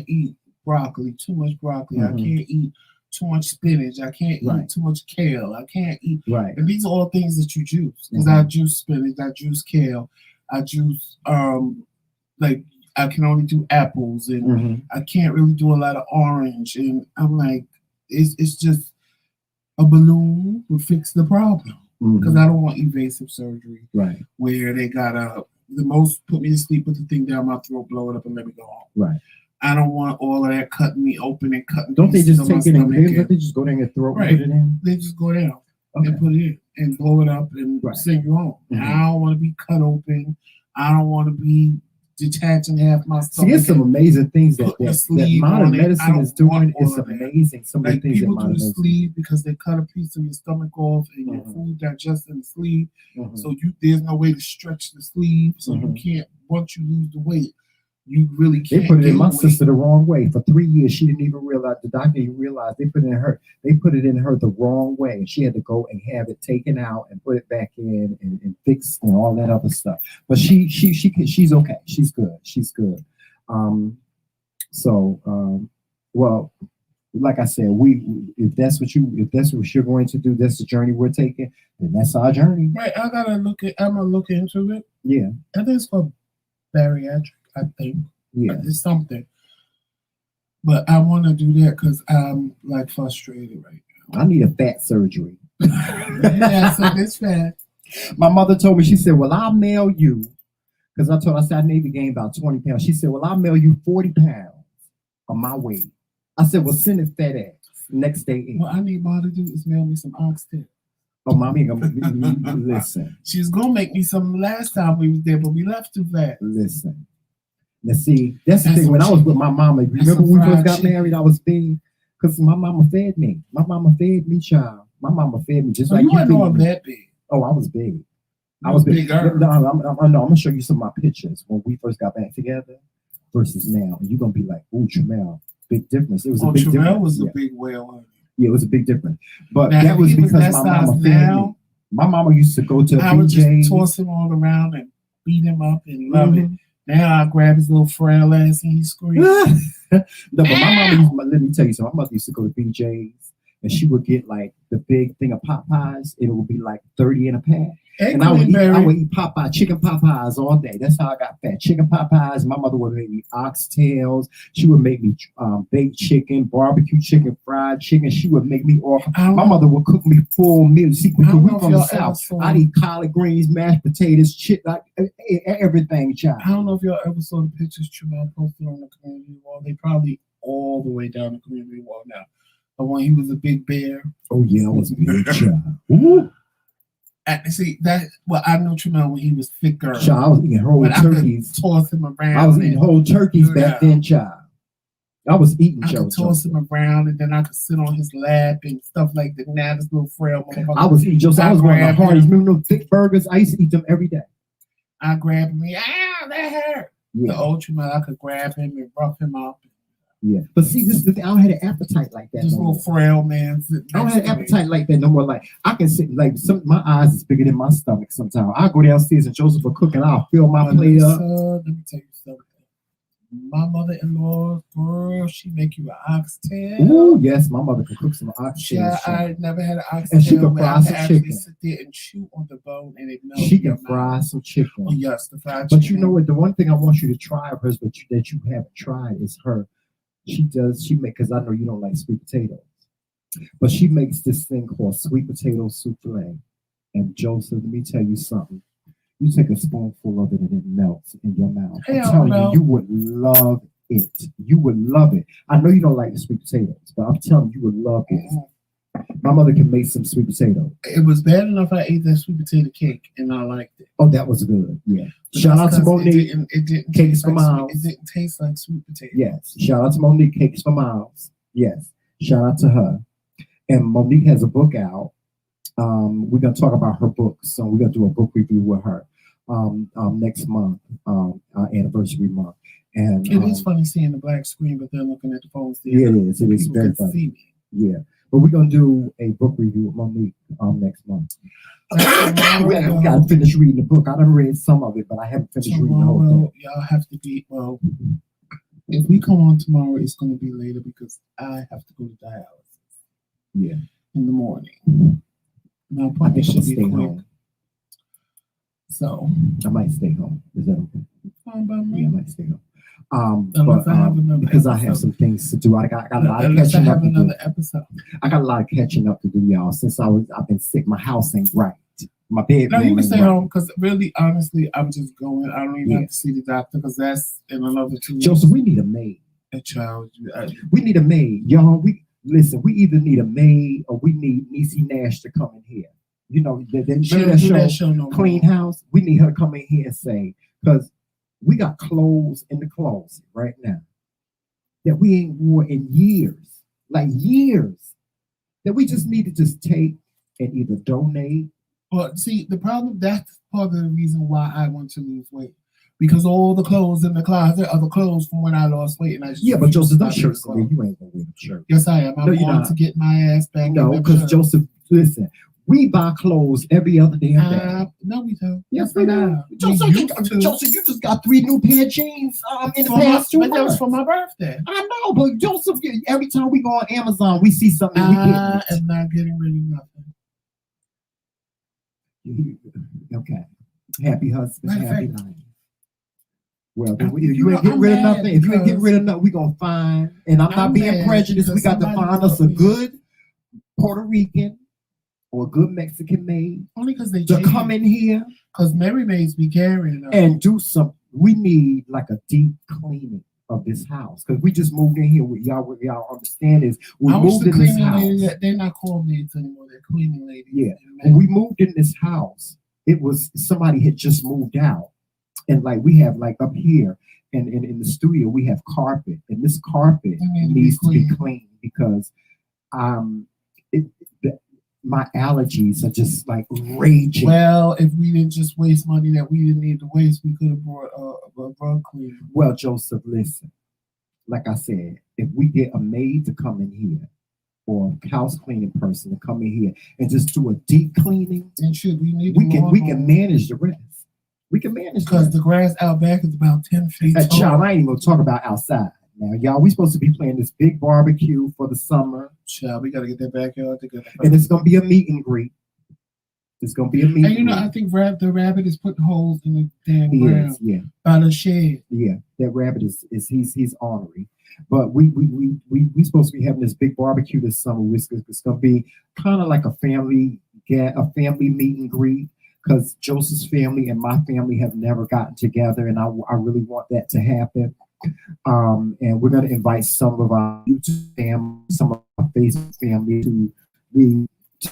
eat broccoli, too much broccoli. I can't eat too much spinach. I can't eat too much kale. I can't eat. Right. And these are all things that you juice. Because I juice spinach, I juice kale, I juice like, I can only do apples, and I can't really do a lot of orange. And I'm like, it's just a balloon will fix the problem. Because I don't want evasive surgery. Right. Where they gotta put me to sleep with the thing down my throat, blow it up, and let me go home. Right. I don't want all of that cutting me open and cutting. Don't they just take it in? They just go down your throat and put it in? They just go down and put it in and blow it up and send you home. I don't want to be cut open. I don't want to be detaching half my stomach. See, it's some amazing things that modern medicine is doing. It's amazing. Some of the things people that do the sleeve because they cut a piece of your stomach off and your food digests in the sleeve. So there's no way to stretch the sleeve. So you can't. Once you lose the weight, you really can't. They put it in my sister the wrong way. For 3 years, she didn't even realize. The doctor didn't realize they put it in her. They put it in her the wrong way, and she had to go and have it taken out and put it back in and fix and all that other stuff. But she's okay. She's good. She's good. Well, like I said, if that's what you're going to do, that's the journey we're taking. Then that's our journey. Right. I'm gonna look into it. Yeah. I think it's called bariatric. I think. Yeah. It's something. But I want to do that because I'm like frustrated right now. I need a fat surgery. Yeah, so it's fat. My mother told me, she said, well, I'll mail you, because I told her I said I need to gain about 20 pounds. She said, well, I'll mail you 40 pounds of my weight. I said, well, send it fat ass next day in. What I need Mom to do is mail me some oxtail. Oh, Mommy, listen. She was going to make me some last time we was there, but we left too fast. Listen. Now, see, that's the thing. When I was with my mama, remember when we first got married, I was big because my mama fed me. My mama fed me, child. My mama fed me just like you weren't know that big. Oh, I was big. I was big. No, I'm going to show you some of my pictures when we first got back together versus now. And you're going to be like, ooh, Tramel, big difference. It was a big difference. Tramel was a big whale. Yeah, it was a big difference. But now, that was because my mama fed me. My mama used to go to I would just toss him all around and beat him up and love it. Now I grab his little frail ass and he screams. No, but my mama let me tell you something. My mother used to go to BJ's and she would get like the big thing of Popeyes. It would be like 30 in a pack. And I would eat Popeye, chicken Popeyes all day. That's how I got fat. Chicken Popeyes. My mother would make me oxtails. She would make me baked chicken, barbecue chicken, fried chicken. She would make me all. My mother would cook me full meals. See, because we from the South. I'd eat collard greens, mashed potatoes, everything, child. I don't know if y'all ever saw the pictures Tramel posted on the community wall. They probably all the way down the community wall now. But when he was a big bear. Oh, yeah, I was a big child. Ooh. See that? Well, I know Tramel when he was thicker. Child, I was eating whole turkeys. Toss him around. I was eating whole turkeys back then, child. I was eating. I could toss him around, and then I could sit on his lap and stuff like that. Now this little frail motherfucker. I was eating Joseph. I was going to Hardee's. Remember those thick burgers? I used to eat them every day. I grabbed him. That hurt. Yeah. The old Tramel, I could grab him and rough him up. Yeah, but see, this is the thing. I don't have an appetite like that. This little frail man. I don't have an appetite like that no more. Like I can sit like my eyes is bigger than my stomach. Sometimes I go downstairs and Joseph will cook and I'll fill my plate up. Let me tell you something. My mother-in-law, girl, she make you an oxtail. Ooh, yes, my mother can cook some oxtail. Yeah, I never had an oxtail. And she can fry some chicken. Sit there and chew on the bone and it melts. She can fry some chicken. Oh yes, the fried chicken. But you know what? The one thing I want you to try of hers, but that you haven't tried, is her. She make, because I know you don't like sweet potatoes, but she makes this thing called sweet potato souffle. And Joseph, let me tell you something. You take a spoonful of it and it melts in your mouth. I'm telling you, you would love it. You would love it. I know you don't like the sweet potatoes, but I'm telling you, you would love it. My mother can make some sweet potato. It was bad enough I ate that sweet potato cake and I liked it. Oh, that was good. Yeah. Shout out to Monique. It didn't Cakes for Miles. It didn't taste like sweet potato. Yes. Shout out to Monique. Cakes for Miles. Yes. Shout out to her. And Monique has a book out. We're going to talk about her book. So we're going to do a book review with her. next month, our anniversary month. And it is funny seeing the black screen, but then looking at the phones. Yeah, it is. It is very funny. Yeah, but we're gonna do a book review with Monique next month. We got to finish reading the book. I done read some of it, but I haven't finished reading the whole thing. Y'all have to be if we come on tomorrow, it's going to be later because I have to go to dialysis. Yeah, in the morning. My appointment should be quick. Home. So I might stay home. Is that okay? Fine by me. Yeah, I might stay home. Because I have some things to do. I got a lot of catching up to do. I got a lot of catching up to do, y'all. Since I've been sick, my house ain't right. My bedroom. No, you can stay home because really, honestly, I'm just going. I don't even have to see the doctor because that's in another 2 weeks. Joseph, we need a maid. A child. We need a maid, y'all. We either need a maid or we need Niecy Nash to come in here. You know, that show no Clean more. House. We need her to come in here and say, because we got clothes in the closet right now that we ain't wore in years, like years, that we just need to just take and either donate. But see, the problem, that's part of the reason why I want to lose weight. Because all the clothes in the closet are the clothes from when I lost weight. And I just but Joseph, those shirts, you ain't going to wear them shirts. Yes, I am. I'm going to get my ass back. No, because Joseph, listen, we buy clothes every other damn day. No, we don't. Yes, we do. Joseph, you just got 3 new pair of jeans in the past 2 months. But that was for my birthday. I know, but Joseph, every time we go on Amazon, we see something. I am not getting rid of nothing. Okay. Happy husband, happy life. Well, if you you ain't getting rid of nothing, if you ain't getting rid of nothing, we're going to find, and I'm not being prejudiced, we got to find us a good Puerto Rican or a good Mexican maid. Only because they come in here. Because Mary maids be carrying and do some. We need like a deep cleaning of this house because we just moved in here. What y'all understand is we moved in this house. They're not called maids anymore. They're cleaning ladies. Yeah. When we moved in this house, it was somebody had just moved out. And like we have like up here and in the studio, we have carpet. And this carpet needs to be cleaned because my allergies are just like raging. Well, if we didn't just waste money that we didn't need to waste, we could have brought a rug cleaner. Well, Joseph, listen. Like I said, if we get a maid to come in here or a house cleaning person to come in here and just do a deep cleaning, and we can manage the rest. We can manage because the grass out back is about 10 feet tall. Child, I ain't even gonna talk about outside. Now, y'all, we supposed to be playing this big barbecue for the summer. Child, we gotta get that backyard together. And it's gonna be a meet and greet. It's gonna be a meet and greet. I think the rabbit is putting holes in the damn ground. Yeah. By the shed. Yeah, that rabbit is he's ornery. But we supposed to be having this big barbecue this summer. It's gonna be kind of like a family meet and greet. Because Joseph's family and my family have never gotten together, and I really want that to happen. And we're going to invite some of our YouTube family, some of our Facebook family to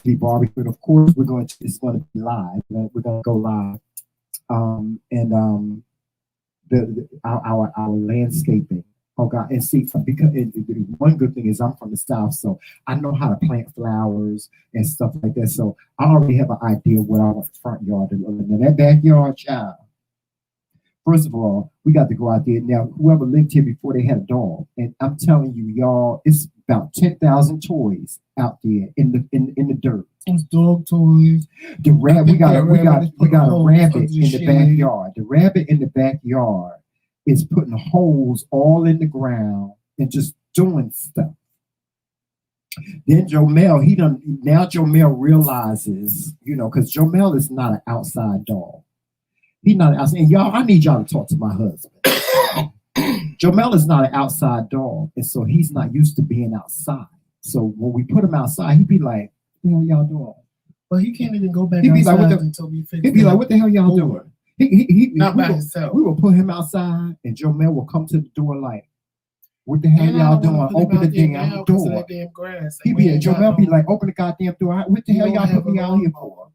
be barbecued. Of course, it's going to be live. We're going to go live. Our landscaping. Oh God! And see, because one good thing is I'm from the South, so I know how to plant flowers and stuff like that. So I already have an idea of what I want the front yard to look like. Now that backyard, child. First of all, we got to go out there. Now, whoever lived here before they had a dog, and I'm telling you, y'all, it's about 10,000 toys out there in the dirt. It's dog toys. The rabbit. We got a rabbit in the backyard. The rabbit in the backyard is putting holes all in the ground and just doing stuff. Then Jomel realizes, because Jomel is not an outside dog. He's not an outside. And y'all, I need y'all to talk to my husband. Jomel is not an outside dog, and so he's not used to being outside. So when we put him outside, he'd be like, "What the hell y'all doing?" Well, he can't even go back outside until we fix it. He'd be like, "What the hell y'all doing?" Not by himself. We will put him outside, and Jomel will come to the door like, "What the hell y'all doing? Open the damn door." Jomel be like, "Open the goddamn door. What the hell y'all put me out here for?"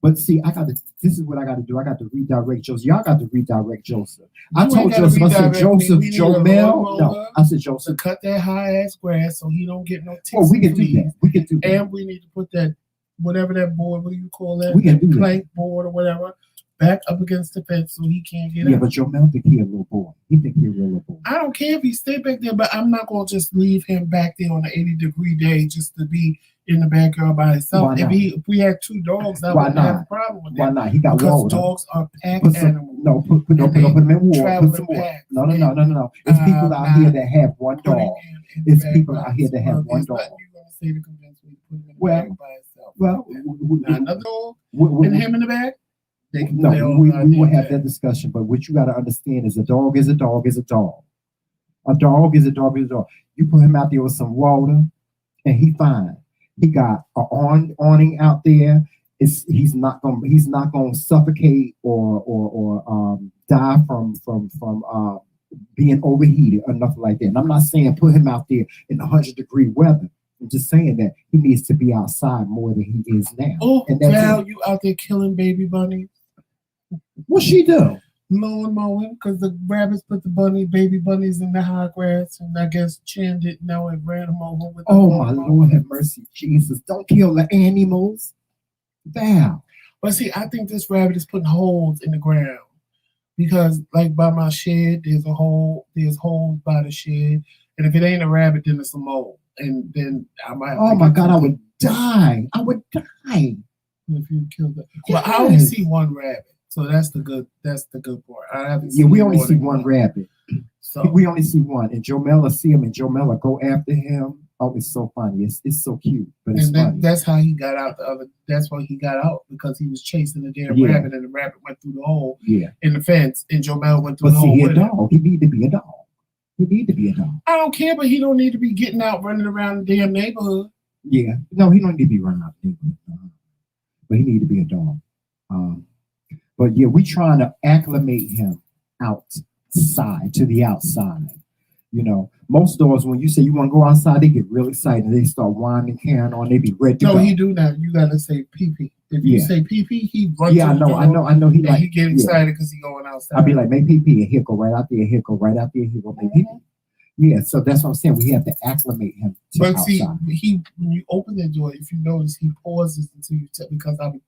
But see, this is what I got to do. I got to redirect Joseph. Y'all got to redirect Joseph. I told Joseph, I said, Joseph, Jomel. No, I said, Joseph. To cut that high ass grass so he don't get no ticks. Oh, we can do that. We can do that. And we need to put that, whatever that board, what do you call that? We can do plank board or whatever. back up against the fence so he can't get out. Yeah, but Jomel think he a little boy. He think he a real little boy. I don't care if he stay back there, but I'm not gonna just leave him back there on an 80-degree day just to be in the backyard by himself. If we had 2 dogs, I wouldn't have a problem with that. Why not? He got because water. Dogs are pack animals. No, put them in water. Put some water. No. It's people out here that have one dog. It's people out here that have one dog. Well, another dog and him in the back. No, we will have that discussion. But what you got to understand is a dog is a dog is a dog. A dog is a dog is a dog. You put him out there with some water, and he fine. He got an awning out there. He's not gonna suffocate or die from being overheated or nothing like that. And I'm not saying put him out there in 100-degree weather. I'm just saying that he needs to be outside more than he is now. Oh, and now you out there killing baby bunnies. What she do? Mowing, because the rabbits put the baby bunnies in the high grass, and I guess Chin didn't know it, ran them over with the my Lord have mercy, Jesus! Don't kill the animals. Wow. But see, I think this rabbit is putting holes in the ground because, like by my shed, there's holes by the shed, and if it ain't a rabbit, then it's a mole, and then I might. Oh my God, I would die. If you killed it. Well, I only see one rabbit. So that's the good part. We only see one rabbit. So we only see one, and Jomela see him, and Jomela go after him. Oh, it's so funny. It's so cute, but it's funny. That's how he got out that's why he got out, because he was chasing the damn rabbit, and the rabbit went through the hole in the fence, and Jomela went through the hole. But see, a dog. He need to be a dog. I don't care, but he don't need to be getting out running around the damn neighborhood. Yeah. No, he don't need to be running out the neighborhood. But he need to be a dog. But yeah, we trying to acclimate him outside to the outside. You know, most dogs, when you say you want to go outside, they get real excited. They start whining, carrying on. They be ready to go. No, he do now. You gotta say pee-pee. If you say pee-pee, he runs. Yeah, I know. He get excited because he going outside. I'll be like, make pee-pee, and he'll go right out there. He'll go right out there. He'll go make pee-pee. Yeah, so that's what I'm saying. We have to acclimate him to outside. See, when you open the door, if you notice, he pauses until you tell, because I'm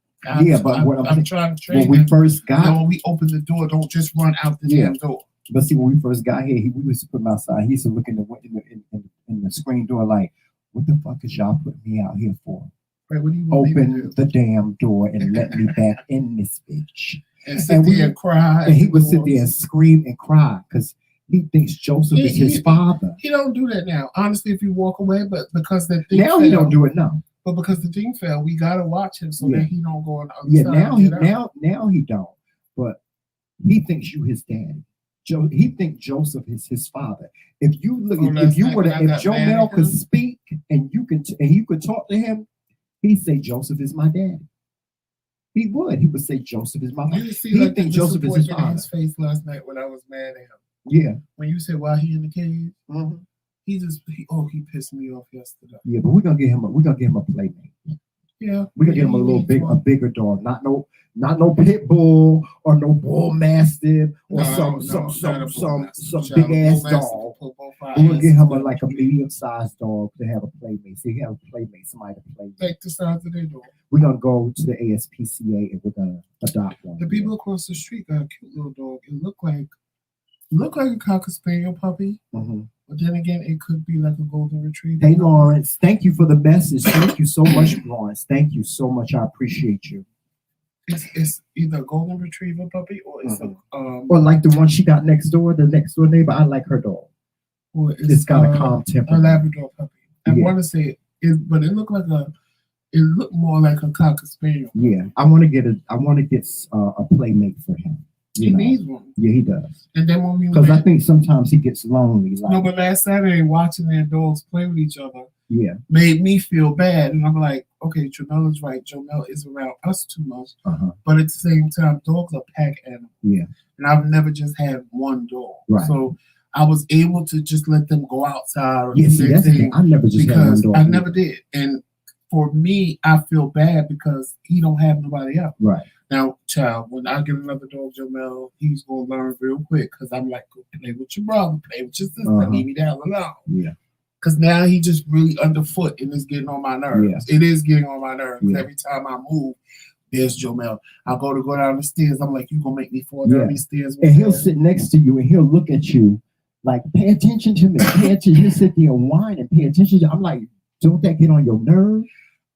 trying to train him. When we first got, when we open the door, don't just run out the damn door. But see, when we first got here, we used to put him outside. He used to look in the screen door like, "What the fuck is y'all putting me out here for? Right, what do you want Open the damn door and let me back in this bitch." And we would cry. And he would sit there and scream and cry because he thinks Joseph is his father. He don't do that now. Honestly, if you walk away, but because the thing now fell, he don't do it now. But because the thing fell, we gotta watch him so that he don't go on the other side. Now he don't. But he thinks you his daddy. He thinks Joseph is his father. If you look, if Jomel could speak and you could talk to him, he'd say Joseph is my daddy. He would say Joseph is my father. He thinks Joseph is his father. His face last night when I was mad at him. Yeah. When you said why he in the cage, he pissed me off yesterday. Yeah, but we're gonna get him a playmate. Yeah, we're gonna get him a bigger dog, not no pit bull or no bull mastiff or some big ass dog. We're gonna get him a medium sized dog to have a playmate. So he have a playmate, somebody to play with. Take the size of their dog. We're gonna go to the ASPCA and we're gonna adopt one. The people across the street got a cute little dog. It looked like a Cocker Spaniel puppy. Mm-hmm. But then again, it could be like a golden retriever. Hey, Lawrence, thank you for the message. Thank you so much, Lawrence. Thank you so much. I appreciate you. It's either a golden retriever puppy or it's or like the one she got next door, the next door neighbor. I like her dog. Or it's got a calm temper. A Labrador puppy. I want to say but it looked more like a Cocker Spaniel. Yeah, I want to get a playmate for him. He needs one. Yeah, he does. And then because I think sometimes he gets lonely. No, but last Saturday watching their dogs play with each other, made me feel bad. And I'm like, okay, Tremela's right. Jomel is around us too much. But at the same time, dogs are pack animals. Yeah. And I've never just had one dog. Right. So I was able to just let them go outside. Or I never just had one dog. I never did. And for me, I feel bad because he don't have nobody else. Right. Now, child, when I get another dog, Jomel, he's going to learn real quick because I'm like, go play with your brother, play with your sister, leave me the hell alone. Yeah. Because now he just really underfoot and it's getting on my nerves. Yeah. It is getting on my nerves. Every time I move, There's Jomel. I go down the stairs. I'm like, you gonna make me fall down these stairs? And he'll sit next to you and he'll look at you like, pay attention to me. Pay attention. He'll sit there and whine and pay attention to. I'm like, don't that get on your nerve?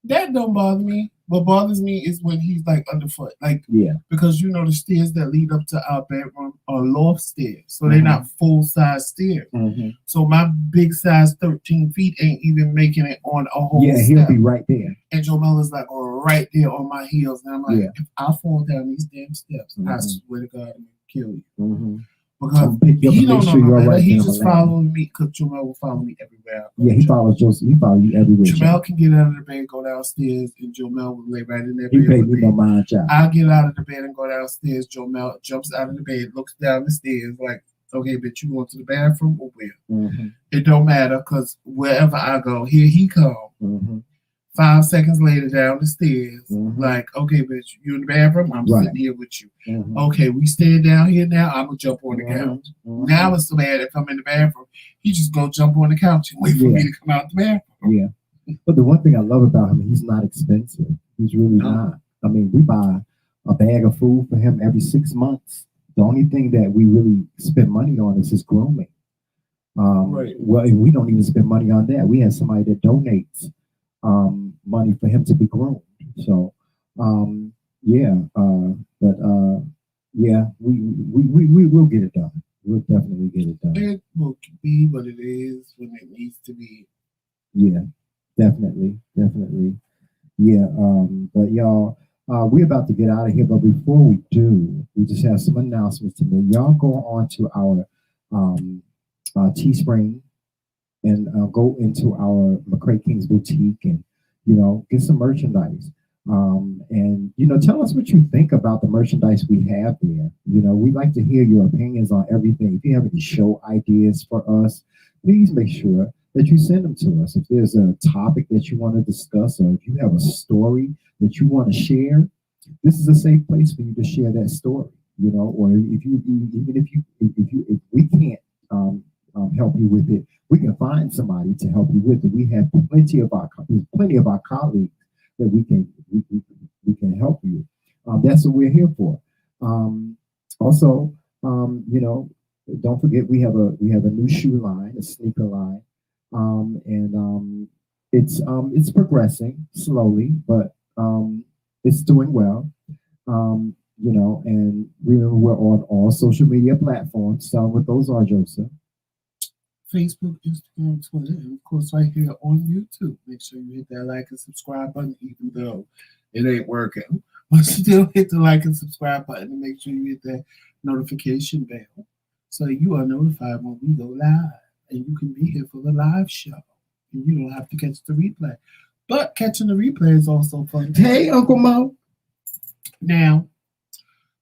That don't bother me. What bothers me is when he's like underfoot. Like, because you know the stairs that lead up to our bedroom are loft stairs. So they're not full size stairs. So my big size 13 feet ain't even making it on a whole step. He'll be right there. And Jomel is like right there on my heels. And I'm like, if I fall down these damn steps, I swear to God, I'm gonna kill you. Because he don't know no better. He just following me because Jomel will follow me everywhere. He follows Joseph. He follows you everywhere. Jomel can get out of the bed, go downstairs, and Jomel will lay right in there. He paid me no mind, child. I get out of the bed and go downstairs. Jomel jumps out of the bed, looks down the stairs like, okay, bitch, you going to the bathroom or where? It don't matter because wherever I go, here he come. 5 seconds later, down the stairs, like, okay, bitch, you in the bathroom? I'm sitting here with you. Okay, we staying down here now. I'm gonna jump on the couch. Now it's so bad if I'm in the bathroom, he just go jump on the couch and wait for me to come out the bathroom. But the one thing I love about him, he's not expensive. He's really not. I mean, we buy a bag of food for him every 6 months. The only thing that we really spend money on is his grooming. Well, we don't even spend money on that. We have somebody that donates money for him to be groomed. So, we will get it done. We'll definitely get it done. It will be what it is when it needs to be. Yeah, definitely. Yeah, but y'all, we're about to get out of here. But before we do, we just have some announcements to make. Y'all go on to our Teespring and go into our McRae Kingz boutique and, get some merchandise. And, tell us what you think about the merchandise we have there. We'd like to hear your opinions on everything. If you have any show ideas for us, please make sure that you send them to us. If there's a topic that you want to discuss, or if you have a story that you want to share, this is a safe place for you to share that story. Or if we can't help you with it, we can find somebody to help you with it. We have plenty of our colleagues that we can help you. That's what we're here for. Also, don't forget we have a new shoe line, a sneaker line, and it's progressing slowly, but it's doing well. And remember we're on all social media platforms. Tell what those are, Joseph. Facebook, Instagram, Twitter, and of course right here on YouTube. Make sure you hit that like and subscribe button, even though it ain't working. But still hit the like and subscribe button and make sure you hit that notification bell so you are notified when we go live. And you can be here for the live show. And you don't have to catch the replay. But catching the replay is also fun. Hey, Uncle Mo. Now,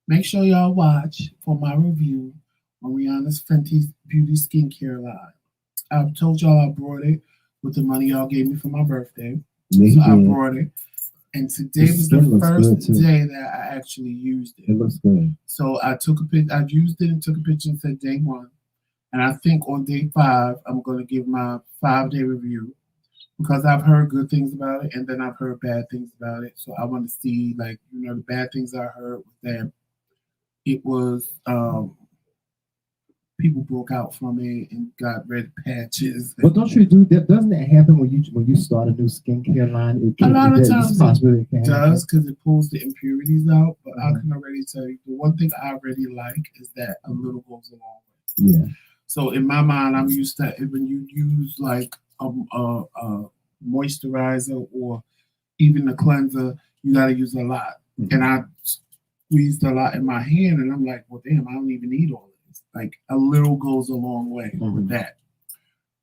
make sure y'all watch for my review on Rihanna's Fenty Beauty Skincare line. I've told y'all I brought it with the money y'all gave me for my birthday. So I brought it. And today was the first day that I actually used it. It looks good. So I took a picture. I used it and took a picture and said day 1. And I think on day 5, I'm going to give my 5-day review because I've heard good things about it and then I've heard bad things about it. So I want to see, the bad things I heard was that it was people broke out from it and got red patches. But don't you do that? Doesn't that happen when you start a new skincare line? A lot of times it does because it pulls the impurities out. But I can already tell you the one thing I already like is that a little goes a long way. Yeah. So in my mind, I'm used to when you use like a moisturizer or even a cleanser, you got to use a lot. And I squeezed a lot in my hand, and I'm like, well, damn, I don't even need all of this. Like a little goes a long way with that.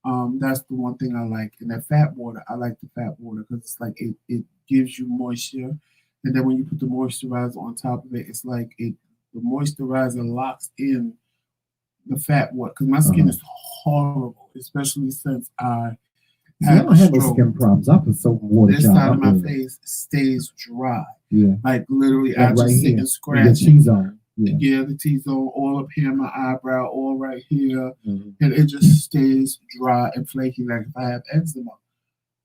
That's the one thing I like. And that fat water, I like the fat water because it's like it gives you moisture, and then when you put the moisturizer on top of it, it's like the moisturizer locks in the fat water because my skin is horrible, especially since I don't have no skin problems. I put soap and water. This side of my face stays dry. Yeah, like literally, I just sit and scratch. The T-zone. Yeah, the T-zone, all up here, my eyebrow, all right here, and it just stays dry and flaky, like if I have eczema.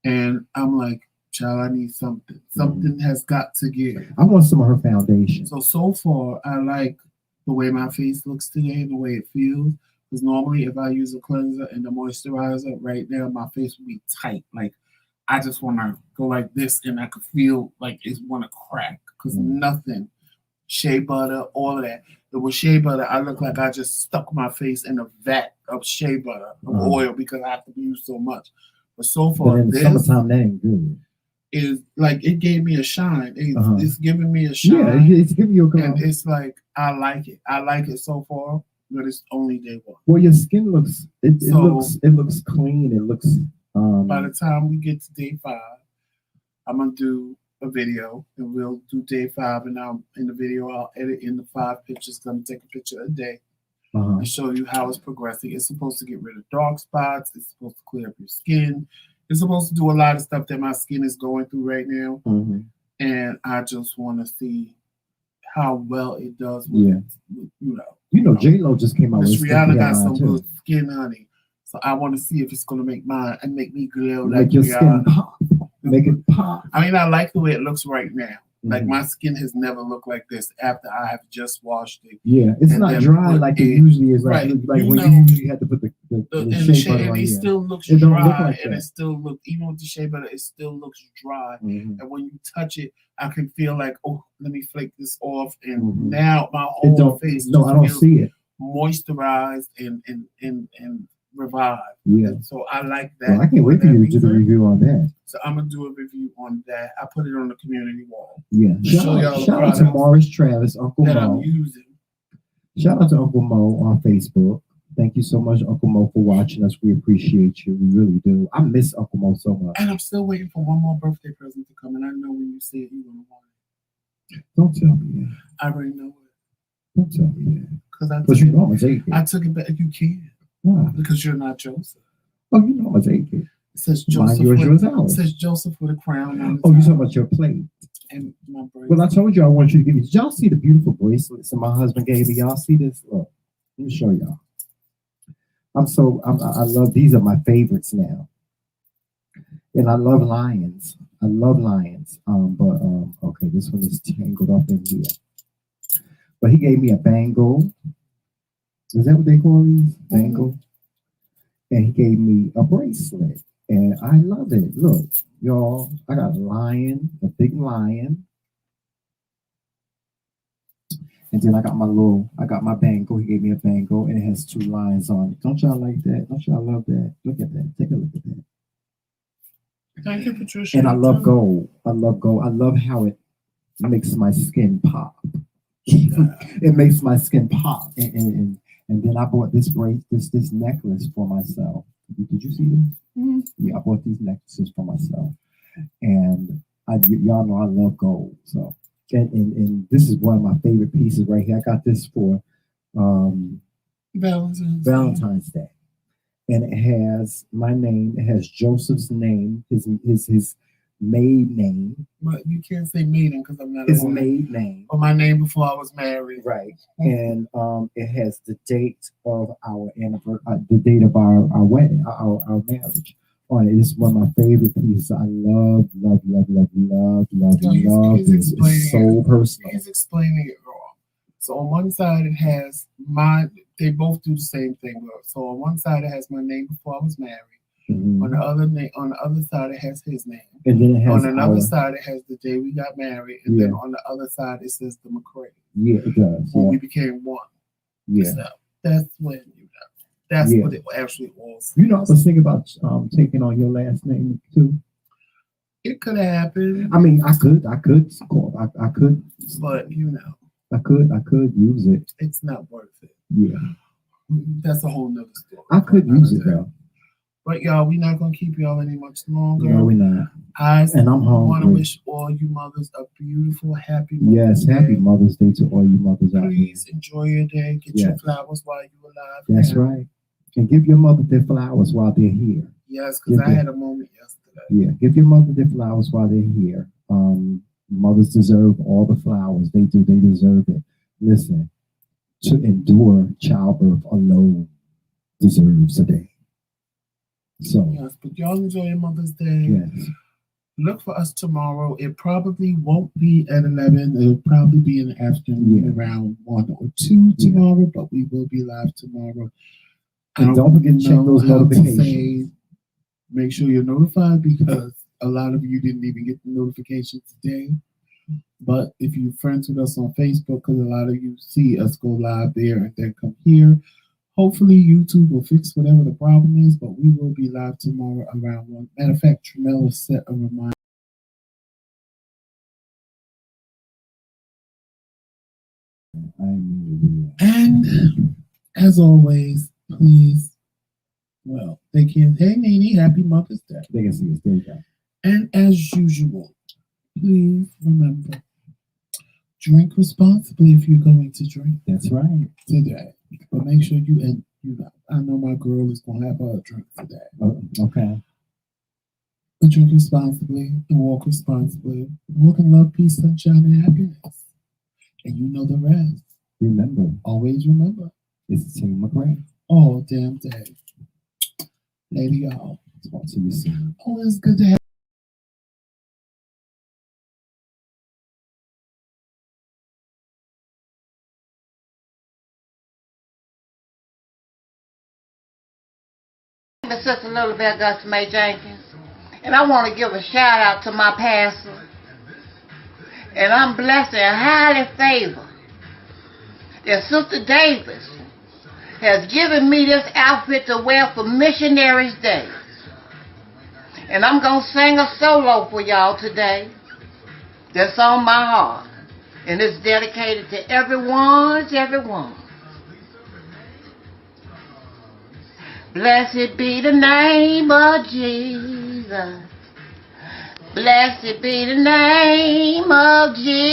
And I'm like, child, I need something. Something has got to give. I want some of her foundation. So far, I like the way my face looks today and the way it feels. Because normally, if I use a cleanser and a moisturizer, right now, my face would be tight. Like, I just want to go like this, and I could feel like it want to crack. Because nothing, shea butter, all of that. But with shea butter, I look like I just stuck my face in a vat of shea butter, of oil, because I have to use so much. But so far, this summertime, that ain't good. Is like, it gave me a shine. It's giving me a shine. Yeah, it's giving you a and it's like, I like it. I like it so far, but it's only day one. Well, your skin looks it looks clean. It looks by the time we get to day 5, I'm gonna do a video, and we'll do day 5, and in the video I'll edit in the 5 pictures. I'm gonna take a picture a day and show you how it's progressing. It's supposed to get rid of dark spots. It's supposed to clear up your skin. It's supposed to do a lot of stuff that my skin is going through right now. And I just want to see how well it does with, J-Lo just came out with Rihanna got some good skin, honey. So I want to see if it's going to make me glow like your skin pop. Make it pop. I mean, I like the way it looks right now. Like, my skin has never looked like this after I have just washed it. Yeah, it's not dry like it usually is. Like when you usually have to put the shea butter on. And it still looks dry, and it still looks, even with the shea butter, it still looks dry. And when you touch it, I can feel like, oh, let me flake this off, and now my whole face. No, I don't see it. Moisturized and revived. Yeah. And so I like that. Well, I can't wait for you to do the review on that. So I'm gonna do a review on that. I put it on the community wall. Yeah. Shout out to Morris Travis, Uncle Mo. I'm using. Shout out to Uncle Mo on Facebook. Thank you so much, Uncle Mo, for watching us. We appreciate you. We really do. I miss Uncle Mo so much. And I'm still waiting for one more birthday present to come. And I know when you say it, you're gonna want it. Don't tell me that. I already know it. Don't tell me that. Because you know I'm a take it. I took it back. You can't. Why? Because you're not Joseph. Oh, you know I'm a take it. It says Joseph. It says Joseph with a crown on his you talking about your plate? And my bracelet. Well, I told you I want you to give me. Did y'all see the beautiful bracelets that my husband gave me? Y'all see this? Look, let me show y'all. I love, these are my favorites now. And I love lions. Okay, this one is tangled up in here. But he gave me a bangle. Is that what they call these? Bangle. And he gave me a bracelet. And I love it. Look, y'all, I got a lion, a big lion. And then I got my bangle. He gave me a bangle, and it has 2 lions on it. Don't y'all like that? Don't y'all love that? Look at that. Take a look at that. Thank you, Patricia. And I love gold. I love how it makes my skin pop. It makes my skin pop. And then I bought this necklace for myself. Did you see this? Yeah, I bought these necklaces for myself. And y'all know I love gold. So and this is one of my favorite pieces right here. I got this for Valentine's Day. And it has my name. It has Joseph's name, his maid name. But you can't say maiden because I'm not his maid name. Or my name before I was married. Right. And it has the date of our anniversary, the date of our wedding, our marriage on it. It's one of my favorite pieces. I love this. It's so personal. He's explaining it wrong. So on one side it has they both do the same thing. So on one side it has my name before I was married. On the other side it has his name. And then it has on another side it has the day we got married. And then on the other side it says TheMcRae. Yeah, it does. When we became one. Yeah. So that's when that's what it actually was. I was thinking about taking on your last name too. It could happen. I mean, I could. I could. But I could use it. It's not worth it. Yeah. That's a whole nother story. I could use it though. But y'all, we're not gonna keep y'all any much longer. No, we're not. I'm hungry. Want to wish all you mothers a beautiful, happy Mother's Day. Happy Mother's Day to all you mothers out there. Please enjoy your day. Get your flowers while you're alive. That's right. And give your mother their flowers while they're here. Yes, because I had a moment yesterday. Yeah, give your mother their flowers while they're here. Mothers deserve all the flowers. They do. They deserve it. Listen, to endure childbirth alone deserves a day. So yes, but y'all enjoy your Mother's Day. Yes. look for us tomorrow. It probably won't be at 11. It'll probably be in the afternoon around 1 or 2 tomorrow, but we will be live tomorrow. And don't forget to check those notifications. Make sure you're notified because a lot of you didn't even get the notification today. But if you're friends with us on Facebook, because a lot of you see us go live there and then come here, hopefully YouTube will fix whatever the problem is, but we will be live tomorrow around 1. Matter of fact, Tremella set a reminder. And as always, please, well, they can, hey Nene, happy Mother's Day. They can see us. There you go. And as usual, please remember, drink responsibly if you're going to drink. That's right. Today. But make sure you know, I know my girl is going to have her drink today. Okay. But drink responsibly and walk responsibly. Walk in love, peace, sunshine, and happiness. And you know the rest. Remember. Always remember. It's the Team McRae. All damn day. Later, y'all. Talk to you soon. Always good to have. My sister Little Bell Gus May Jenkins, and I want to give a shout out to my pastor. And I'm blessed and highly favored that Sister Davis has given me this outfit to wear for Missionaries Day. And I'm going to sing a solo for y'all today that's on my heart. And it's dedicated to everyone. Blessed be the name of Jesus. Blessed be the name of Jesus.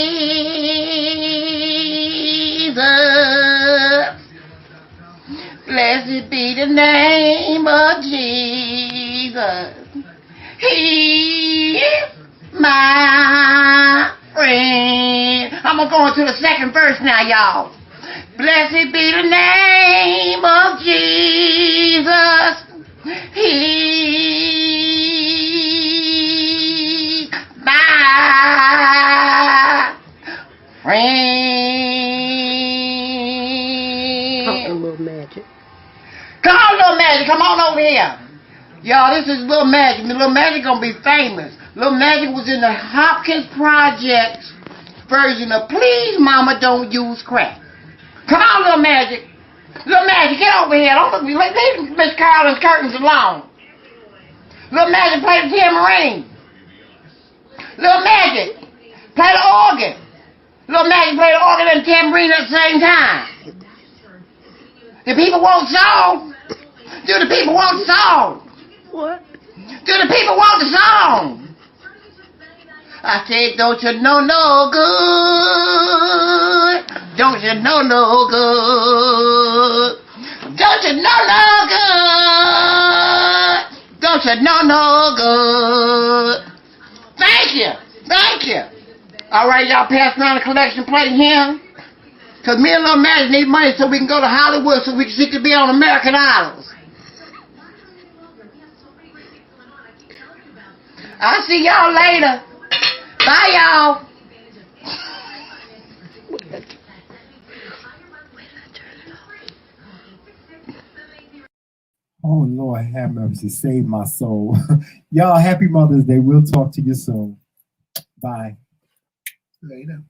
Blessed be the name of Jesus. He is my friend. I'm going to go into the second verse now, y'all. Blessed be the name of Jesus. He's my friend. Come on, Little Magic. Come on, Little Magic. Come on over here. Y'all, this is Little Magic. Little Magic gonna be famous. Little Magic was in the Hopkins Project version of Please Mama Don't Use Crack. Come on, Little Magic. Little Magic, get over here. Don't leave Miss Carlin's curtains alone. Little Magic, play the tambourine. Little Magic, play the organ. Little Magic, play the organ and the tambourine at the same time. The people want song. Do the people want the song? What? Do the people want the song? I said, don't you know no good? Don't you know no good? Don't you know no good? Don't you know no good? Thank you. All right, y'all pass around the collection plate here. Because me and Little Magic need money so we can go to Hollywood so she could be on American Idols. I'll see y'all later. Bye, y'all. Oh, Lord, have mercy. Save my soul. Y'all, happy Mother's Day. We'll talk to you soon. Bye. Later.